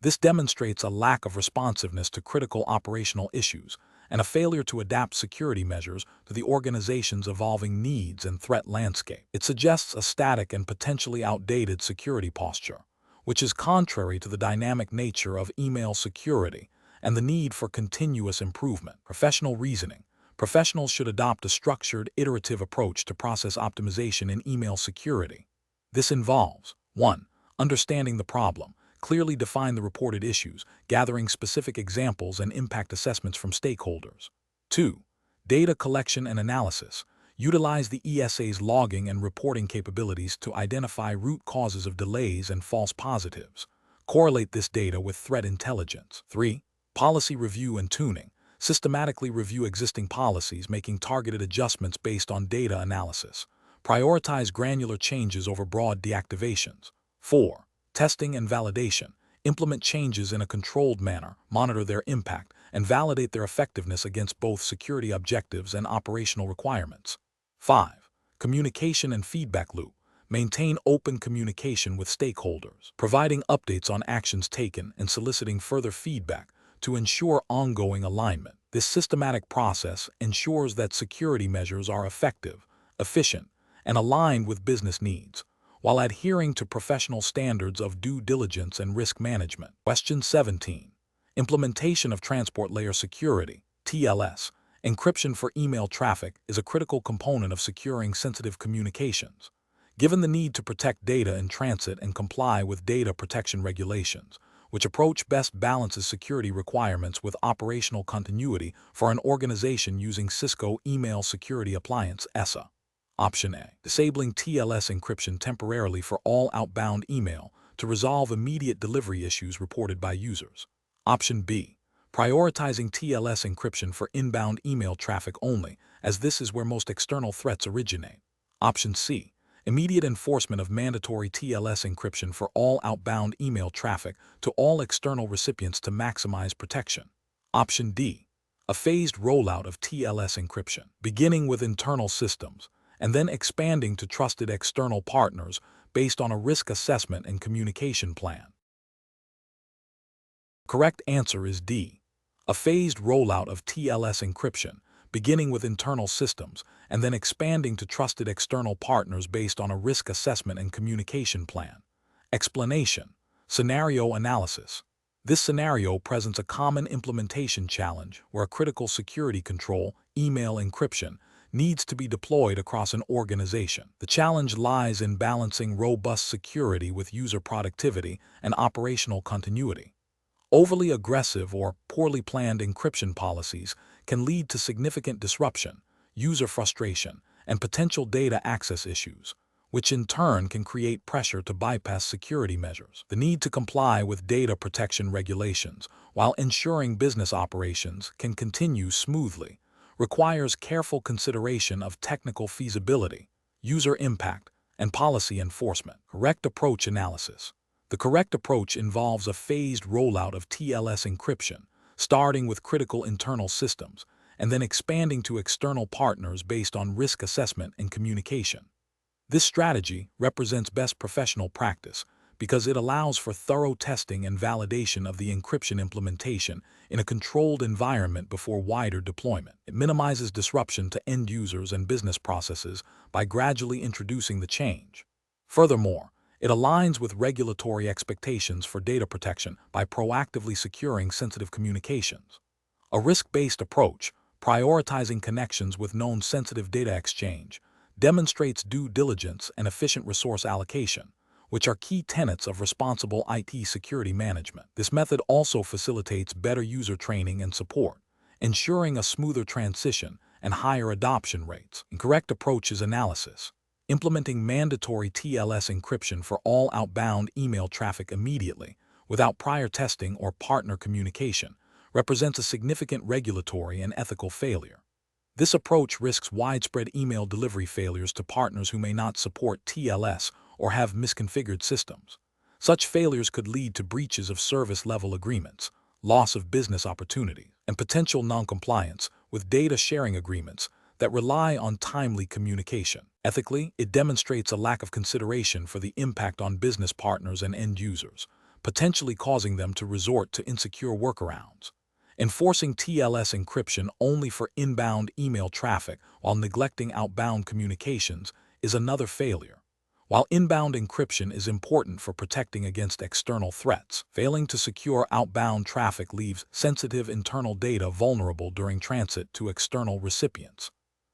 This demonstrates a lack of responsiveness to critical operational issues and a failure to adapt security measures to the organization's evolving needs and threat landscape. It suggests a static and potentially outdated security posture, which is contrary to the dynamic nature of email security and the need for continuous improvement. Professional reasoning. Professionals should adopt a structured, iterative approach to process optimization in email security. This involves 1. Understanding the problem. Clearly define the reported issues, gathering specific examples and impact assessments from stakeholders. 2. Data collection and analysis. Utilize the ESA's logging and reporting capabilities to identify root causes of delays and false positives. Correlate this data with threat intelligence. 3. Policy review and tuning. Systematically review existing policies, making targeted adjustments based on data analysis. Prioritize granular changes over broad deactivations. 4. Testing and validation. Implement changes in a controlled manner, monitor their impact, and validate their effectiveness against both security objectives and operational requirements. 5. Communication and feedback loop. Maintain open communication with stakeholders, providing updates on actions taken and soliciting further feedback to ensure ongoing alignment. This systematic process ensures that security measures are effective, efficient, and aligned with business needs, while adhering to professional standards of due diligence and risk management. Question 17. Implementation of Transport Layer Security, TLS. Encryption for email traffic is a critical component of securing sensitive communications. Given the need to protect data in transit and comply with data protection regulations, which approach best balances security requirements with operational continuity for an organization using Cisco Email Security Appliance SESA. Option A. Disabling TLS encryption temporarily for all outbound email to resolve immediate delivery issues reported by users. Option B. Prioritizing TLS encryption for inbound email traffic only, as this is where most external threats originate. Option C. Immediate enforcement of mandatory TLS encryption for all outbound email traffic to all external recipients to maximize protection. Option D. A phased rollout of TLS encryption, beginning with internal systems, and then expanding to trusted external partners based on a risk assessment and communication plan. Correct answer is D. A phased rollout of TLS encryption, beginning with internal systems, and then expanding to trusted external partners based on a risk assessment and communication plan. Explanation. Scenario analysis. This scenario presents a common implementation challenge where a critical security control, email encryption, needs to be deployed across an organization. The challenge lies in balancing robust security with user productivity and operational continuity. Overly aggressive or poorly planned encryption policies can lead to significant disruption, user frustration, and potential data access issues, which in turn can create pressure to bypass security measures. The need to comply with data protection regulations while ensuring business operations can continue smoothly requires careful consideration of technical feasibility, user impact, and policy enforcement. Correct approach analysis. The correct approach involves a phased rollout of TLS encryption, starting with critical internal systems, and then expanding to external partners based on risk assessment and communication. This strategy represents best professional practice because it allows for thorough testing and validation of the encryption implementation in a controlled environment before wider deployment. It minimizes disruption to end users and business processes by gradually introducing the change. Furthermore, it aligns with regulatory expectations for data protection by proactively securing sensitive communications. A risk-based approach, prioritizing connections with known sensitive data exchange, demonstrates due diligence and efficient resource allocation, which are key tenets of responsible IT security management. This method also facilitates better user training and support, ensuring a smoother transition and higher adoption rates. Incorrect approach is analysis. Implementing mandatory TLS encryption for all outbound email traffic immediately, without prior testing or partner communication, represents a significant regulatory and ethical failure. This approach risks widespread email delivery failures to partners who may not support TLS or have misconfigured systems. Such failures could lead to breaches of service-level agreements, loss of business opportunities, and potential noncompliance with data sharing agreements that rely on timely communication. Ethically, it demonstrates a lack of consideration for the impact on business partners and end users, potentially causing them to resort to insecure workarounds. Enforcing TLS encryption only for inbound email traffic while neglecting outbound communications is another failure. While inbound encryption is important for protecting against external threats, failing to secure outbound traffic leaves sensitive internal data vulnerable during transit to external recipients.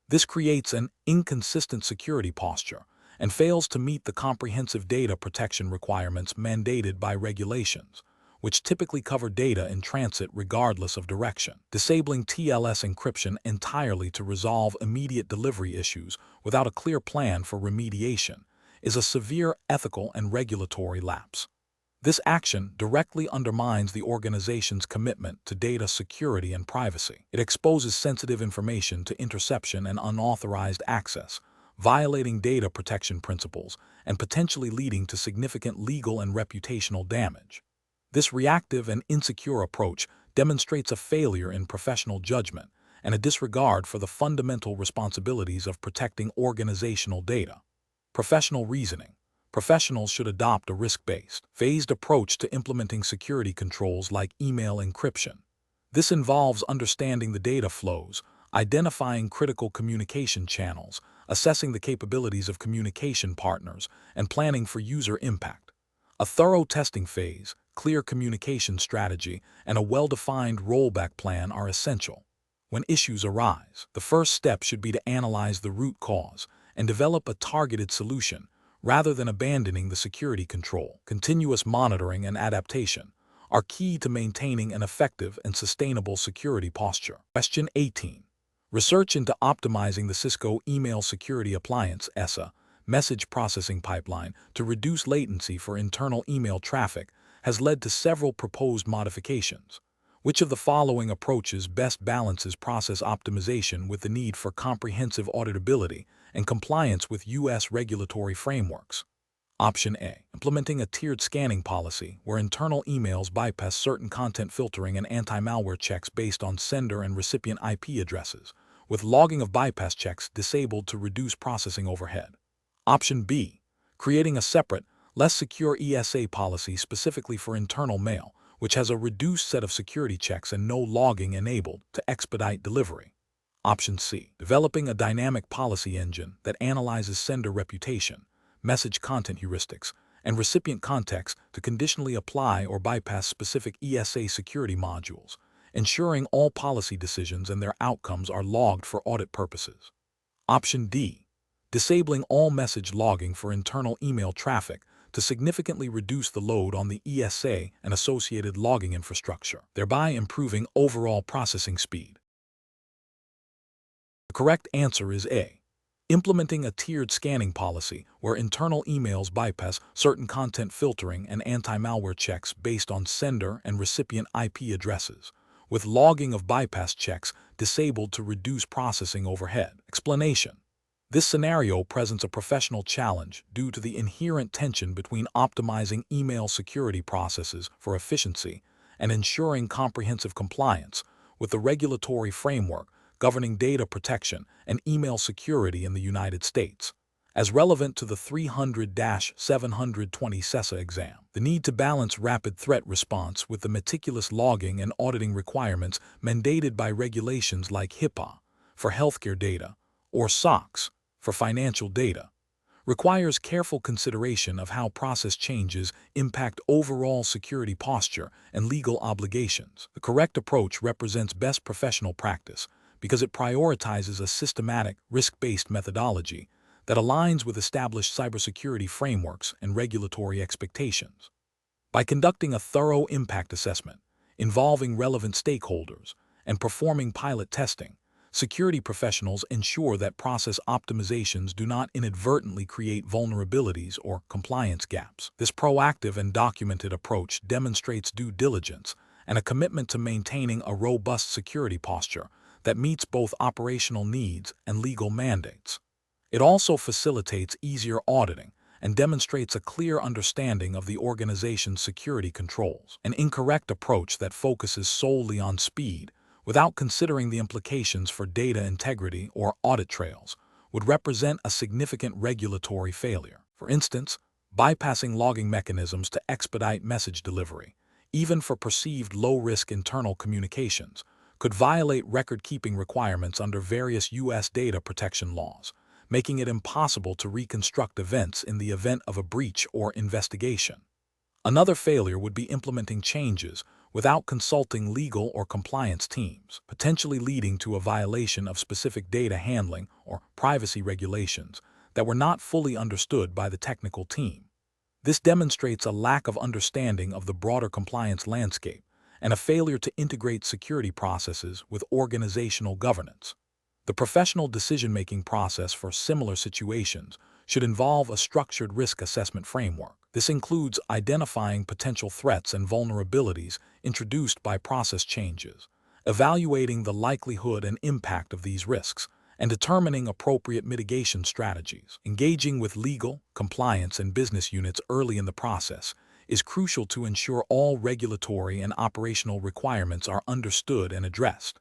This creates an inconsistent security posture and fails to meet the comprehensive data protection requirements mandated by regulations, which typically cover data in transit regardless of direction. Disabling TLS encryption entirely to resolve immediate delivery issues without a clear plan for remediation is a severe ethical and regulatory lapse. This action directly undermines the organization's commitment to data security and privacy. It exposes sensitive information to interception and unauthorized access, violating data protection principles and potentially leading to significant legal and reputational damage. This reactive and insecure approach demonstrates a failure in professional judgment and a disregard for the fundamental responsibilities of protecting organizational data. Professional reasoning. Professionals should adopt a risk-based, phased approach to implementing security controls like email encryption. This involves understanding the data flows, identifying critical communication channels, assessing the capabilities of communication partners, and planning for user impact. A thorough testing phase, clear communication strategy, and a well-defined rollback plan are essential. When issues arise, the first step should be to analyze the root cause and develop a targeted solution rather than abandoning the security control. Continuous monitoring and adaptation are key to maintaining an effective and sustainable security posture. Question 18. Research into optimizing the Cisco Email Security Appliance (SESA) message processing pipeline to reduce latency for internal email traffic has led to several proposed modifications. Which of the following approaches best balances process optimization with the need for comprehensive auditability and compliance with U.S. regulatory frameworks? Option A. Implementing a tiered scanning policy where internal emails bypass certain content filtering and anti-malware checks based on sender and recipient IP addresses, with logging of bypass checks disabled to reduce processing overhead. Option B. Creating a separate, less secure ESA policy specifically for internal mail, which has a reduced set of security checks and no logging enabled to expedite delivery. Option C. Developing a dynamic policy engine that analyzes sender reputation, message content heuristics, and recipient context to conditionally apply or bypass specific ESA security modules, ensuring all policy decisions and their outcomes are logged for audit purposes. Option D. Disabling all message logging for internal email traffic to significantly reduce the load on the ESA and associated logging infrastructure, thereby improving overall processing speed. The correct answer is A. Implementing a tiered scanning policy where internal emails bypass certain content filtering and anti-malware checks based on sender and recipient IP addresses, with logging of bypass checks disabled to reduce processing overhead. Explanation. This scenario presents a professional challenge due to the inherent tension between optimizing email security processes for efficiency and ensuring comprehensive compliance with the regulatory framework governing data protection and email security in the United States. As relevant to the 300-720 SESA exam, the need to balance rapid threat response with the meticulous logging and auditing requirements mandated by regulations like HIPAA for healthcare data or SOX for financial data requires careful consideration of how process changes impact overall security posture and legal obligations. The correct approach represents best professional practice because it prioritizes a systematic, risk-based methodology that aligns with established cybersecurity frameworks and regulatory expectations. By conducting a thorough impact assessment, involving relevant stakeholders, and performing pilot testing, security professionals ensure that process optimizations do not inadvertently create vulnerabilities or compliance gaps. This proactive and documented approach demonstrates due diligence and a commitment to maintaining a robust security posture that meets both operational needs and legal mandates. It also facilitates easier auditing and demonstrates a clear understanding of the organization's security controls. An incorrect approach that focuses solely on speed without considering the implications for data integrity or audit trails would represent a significant regulatory failure. For instance, bypassing logging mechanisms to expedite message delivery, even for perceived low-risk internal communications, could violate record-keeping requirements under various U.S. data protection laws, making it impossible to reconstruct events in the event of a breach or investigation. Another failure would be implementing changes without consulting legal or compliance teams, potentially leading to a violation of specific data handling or privacy regulations that were not fully understood by the technical team. This demonstrates a lack of understanding of the broader compliance landscape and a failure to integrate security processes with organizational governance. The professional decision-making process for similar situations should involve a structured risk assessment framework. This includes identifying potential threats and vulnerabilities introduced by process changes, evaluating the likelihood and impact of these risks, and determining appropriate mitigation strategies. Engaging with legal, compliance, and business units early in the process is crucial to ensure all regulatory and operational requirements are understood and addressed.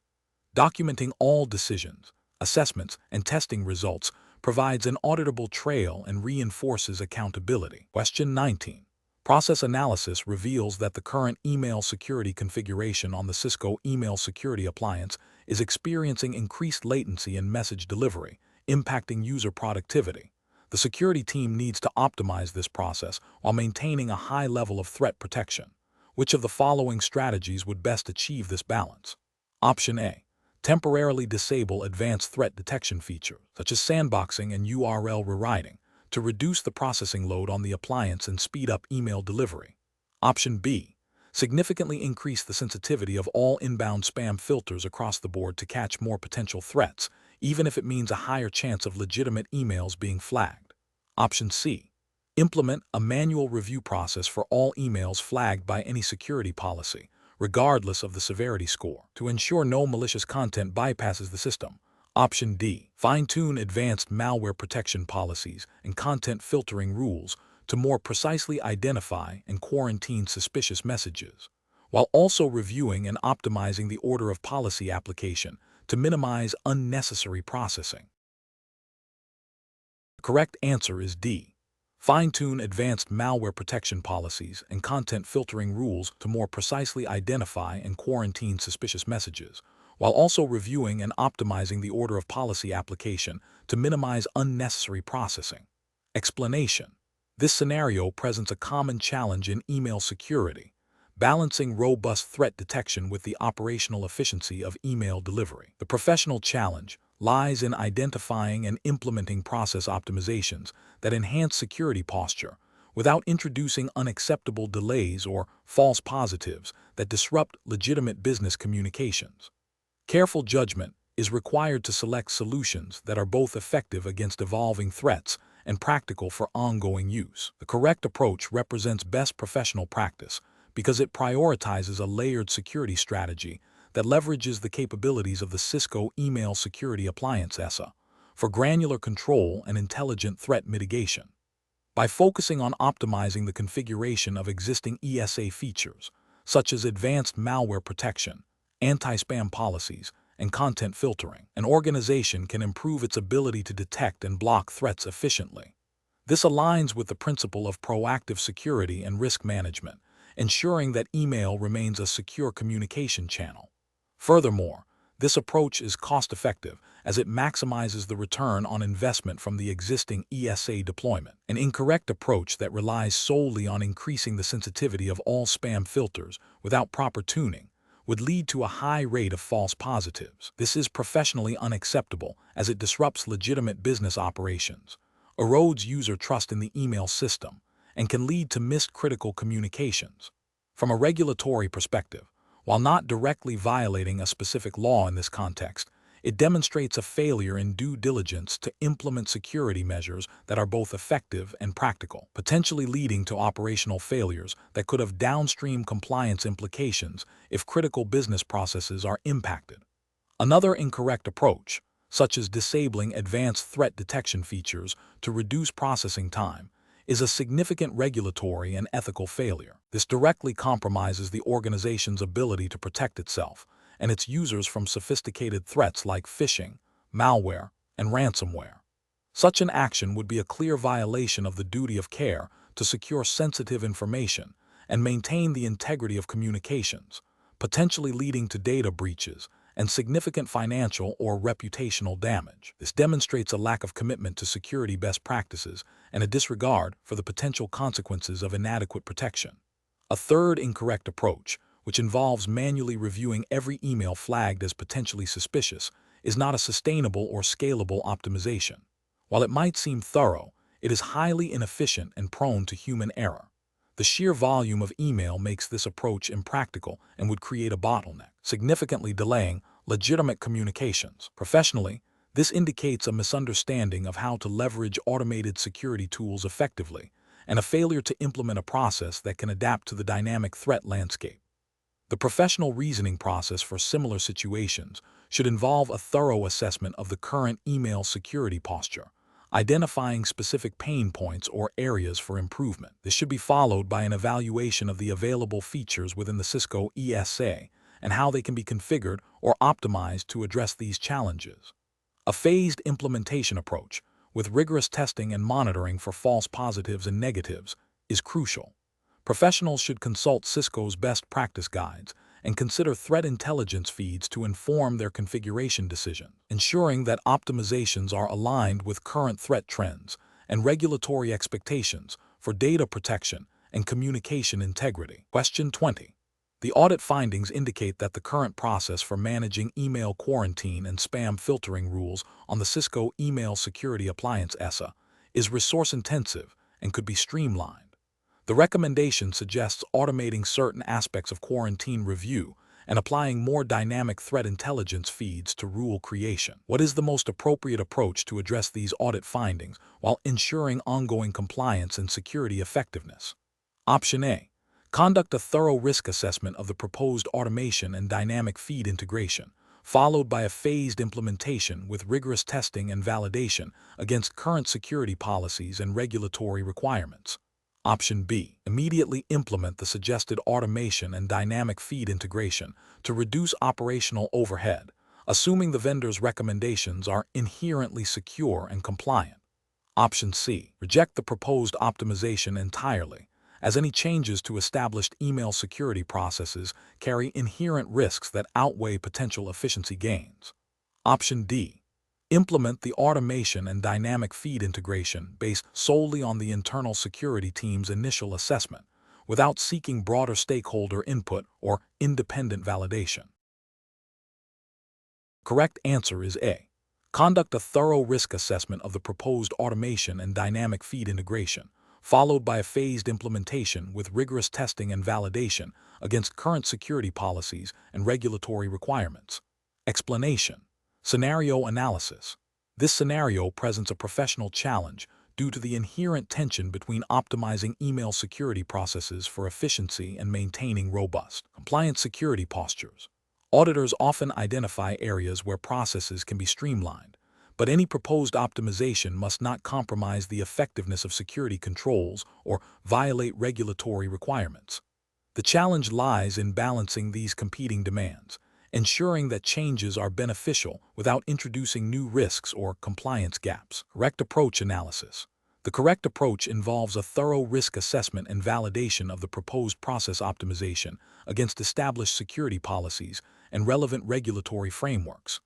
Documenting all decisions, assessments, and testing results provides an auditable trail and reinforces accountability. Question 19. Process analysis reveals that the current email security configuration on the Cisco email security appliance is experiencing increased latency in message delivery, impacting user productivity. The security team needs to optimize this process while maintaining a high level of threat protection. Which of the following strategies would best achieve this balance? Option A. Temporarily disable advanced threat detection features, such as sandboxing and URL rewriting, to reduce the processing load on the appliance and speed up email delivery. Option B. Significantly increase the sensitivity of all inbound spam filters across the board to catch more potential threats, even if it means a higher chance of legitimate emails being flagged. Option C. Implement a manual review process for all emails flagged by any security policy, regardless of the severity score, to ensure no malicious content bypasses the system. Option D. Fine-tune advanced malware protection policies and content filtering rules to more precisely identify and quarantine suspicious messages, while also reviewing and optimizing the order of policy application to minimize unnecessary processing. The correct answer is D. Fine-tune advanced malware protection policies and content filtering rules to more precisely identify and quarantine suspicious messages, while also reviewing and optimizing the order of policy application to minimize unnecessary processing. Explanation. This scenario presents a common challenge in email security, balancing robust threat detection with the operational efficiency of email delivery. The professional challenge lies in identifying and implementing process optimizations that enhance security posture without introducing unacceptable delays or false positives that disrupt legitimate business communications. Careful judgment is required to select solutions that are both effective against evolving threats and practical for ongoing use. The correct approach represents best professional practice because it prioritizes a layered security strategy that leverages the capabilities of the Cisco email security appliance SESA for granular control and intelligent threat mitigation. By focusing on optimizing the configuration of existing ESA features, such as advanced malware protection, anti-spam policies, and content filtering, an organization can improve its ability to detect and block threats efficiently. This aligns with the principle of proactive security and risk management, ensuring that email remains a secure communication channel. Furthermore, this approach is cost-effective as it maximizes the return on investment from the existing ESA deployment. An incorrect approach that relies solely on increasing the sensitivity of all spam filters without proper tuning would lead to a high rate of false positives. This is professionally unacceptable as it disrupts legitimate business operations, erodes user trust in the email system, and can lead to missed critical communications. From a regulatory perspective, while not directly violating a specific law in this context, it demonstrates a failure in due diligence to implement security measures that are both effective and practical, potentially leading to operational failures that could have downstream compliance implications if critical business processes are impacted. Another incorrect approach, such as disabling advanced threat detection features to reduce processing time, is a significant regulatory and ethical failure. This directly compromises the organization's ability to protect itself and its users from sophisticated threats like phishing, malware, and ransomware. Such an action would be a clear violation of the duty of care to secure sensitive information and maintain the integrity of communications, potentially leading to data breaches and significant financial or reputational damage. This demonstrates a lack of commitment to security best practices and a disregard for the potential consequences of inadequate protection. A third incorrect approach, which involves manually reviewing every email flagged as potentially suspicious, is not a sustainable or scalable optimization. While it might seem thorough, it is highly inefficient and prone to human error. The sheer volume of email makes this approach impractical and would create a bottleneck, significantly delaying legitimate communications. Professionally, this indicates a misunderstanding of how to leverage automated security tools effectively and a failure to implement a process that can adapt to the dynamic threat landscape. The professional reasoning process for similar situations should involve a thorough assessment of the current email security posture, identifying specific pain points or areas for improvement. This should be followed by an evaluation of the available features within the Cisco ESA and how they can be configured or optimized to address these challenges. A phased implementation approach, with rigorous testing and monitoring for false positives and negatives, is crucial. Professionals should consult Cisco's best practice guides and consider threat intelligence feeds to inform their configuration decisions, ensuring that optimizations are aligned with current threat trends and regulatory expectations for data protection and communication integrity. Question 20. The audit findings indicate that the current process for managing email quarantine and spam filtering rules on the Cisco Email Security Appliance SESA is resource-intensive and could be streamlined. The recommendation suggests automating certain aspects of quarantine review and applying more dynamic threat intelligence feeds to rule creation. What is the most appropriate approach to address these audit findings while ensuring ongoing compliance and security effectiveness? Option A. Conduct a thorough risk assessment of the proposed automation and dynamic feed integration, followed by a phased implementation with rigorous testing and validation against current security policies and regulatory requirements. Option B. Immediately implement the suggested automation and dynamic feed integration to reduce operational overhead, assuming the vendor's recommendations are inherently secure and compliant. Option C. Reject the proposed optimization entirely, as any changes to established email security processes carry inherent risks that outweigh potential efficiency gains. Option D. Implement the automation and dynamic feed integration based solely on the internal security team's initial assessment, without seeking broader stakeholder input or independent validation. Correct answer is A. Conduct a thorough risk assessment of the proposed automation and dynamic feed integration, followed by a phased implementation with rigorous testing and validation against current security policies and regulatory requirements. Explanation. Scenario analysis. This scenario presents a professional challenge due to the inherent tension between optimizing email security processes for efficiency and maintaining robust compliance security postures. Auditors often identify areas where processes can be streamlined, but any proposed optimization must not compromise the effectiveness of security controls or violate regulatory requirements. The challenge lies in balancing these competing demands, ensuring that changes are beneficial without introducing new risks or compliance gaps. Correct approach analysis. The correct approach involves a thorough risk assessment and validation of the proposed process optimization against established security policies and relevant regulatory frameworks.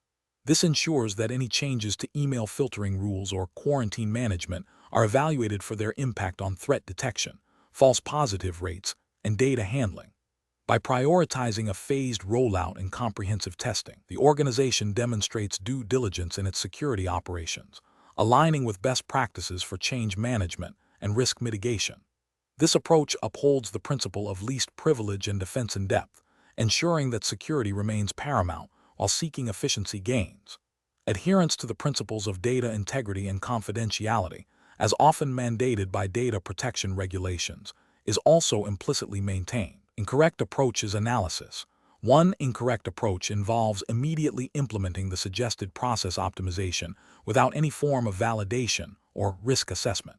This ensures that any changes to email filtering rules or quarantine management are evaluated for their impact on threat detection, false positive rates, and data handling. By prioritizing a phased rollout and comprehensive testing, the organization demonstrates due diligence in its security operations, aligning with best practices for change management and risk mitigation. This approach upholds the principle of least privilege and defense in depth, ensuring that security remains paramount while seeking efficiency gains. Adherence to the principles of data integrity and confidentiality, as often mandated by data protection regulations, is also implicitly maintained. Incorrect approach is analysis. One incorrect approach involves immediately implementing the suggested process optimization without any form of validation or risk assessment.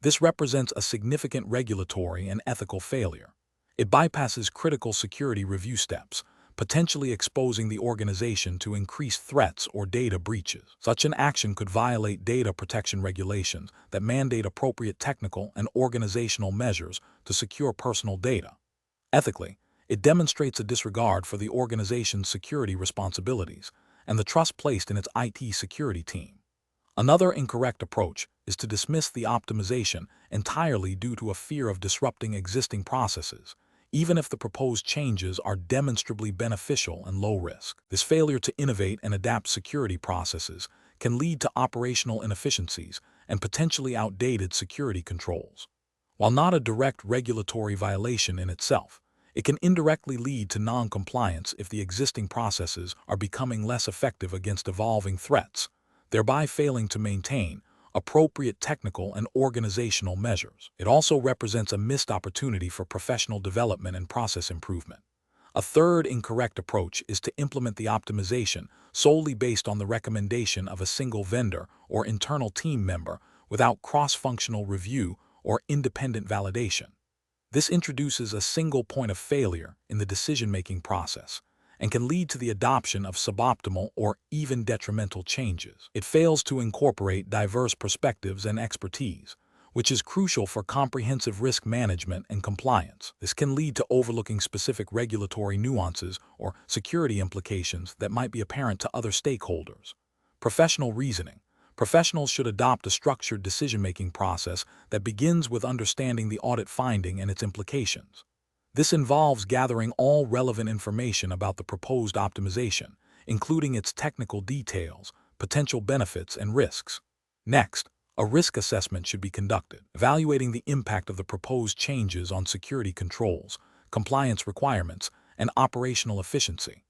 This represents a significant regulatory and ethical failure. It bypasses critical security review steps, potentially exposing the organization to increased threats or data breaches. Such an action could violate data protection regulations that mandate appropriate technical and organizational measures to secure personal data. Ethically, it demonstrates a disregard for the organization's security responsibilities and the trust placed in its IT security team. Another incorrect approach is to dismiss the optimization entirely due to a fear of disrupting existing processes, even if the proposed changes are demonstrably beneficial and low risk. This failure to innovate and adapt security processes can lead to operational inefficiencies and potentially outdated security controls. While not a direct regulatory violation in itself, it can indirectly lead to non-compliance if the existing processes are becoming less effective against evolving threats, thereby failing to maintain appropriate technical and organizational measures. It also represents a missed opportunity for professional development and process improvement. A third incorrect approach is to implement the optimization solely based on the recommendation of a single vendor or internal team member without cross-functional review or independent validation. This introduces a single point of failure in the decision-making process and can lead to the adoption of suboptimal or even detrimental changes. It fails to incorporate diverse perspectives and expertise, which is crucial for comprehensive risk management and compliance. This can lead to overlooking specific regulatory nuances or security implications that might be apparent to other stakeholders. Professional reasoning. Professionals should adopt a structured decision-making process that begins with understanding the audit finding and its implications. This involves gathering all relevant information about the proposed optimization, including its technical details, potential benefits, and risks. Next, a risk assessment should be conducted, evaluating the impact of the proposed changes on security controls, compliance requirements, and operational efficiency.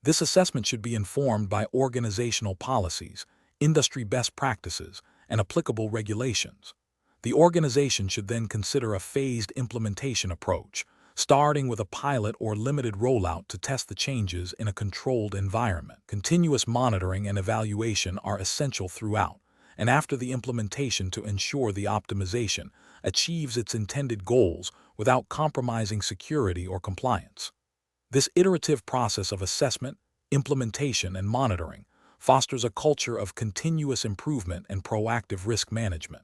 This assessment should be informed by organizational policies, industry best practices, and applicable regulations. The organization should then consider a phased implementation approach, starting with a pilot or limited rollout to test the changes in a controlled environment. Continuous monitoring and evaluation are essential throughout, and after the implementation to ensure the optimization achieves its intended goals without compromising security or compliance. This iterative process of assessment, implementation, and monitoring fosters a culture of continuous improvement and proactive risk management.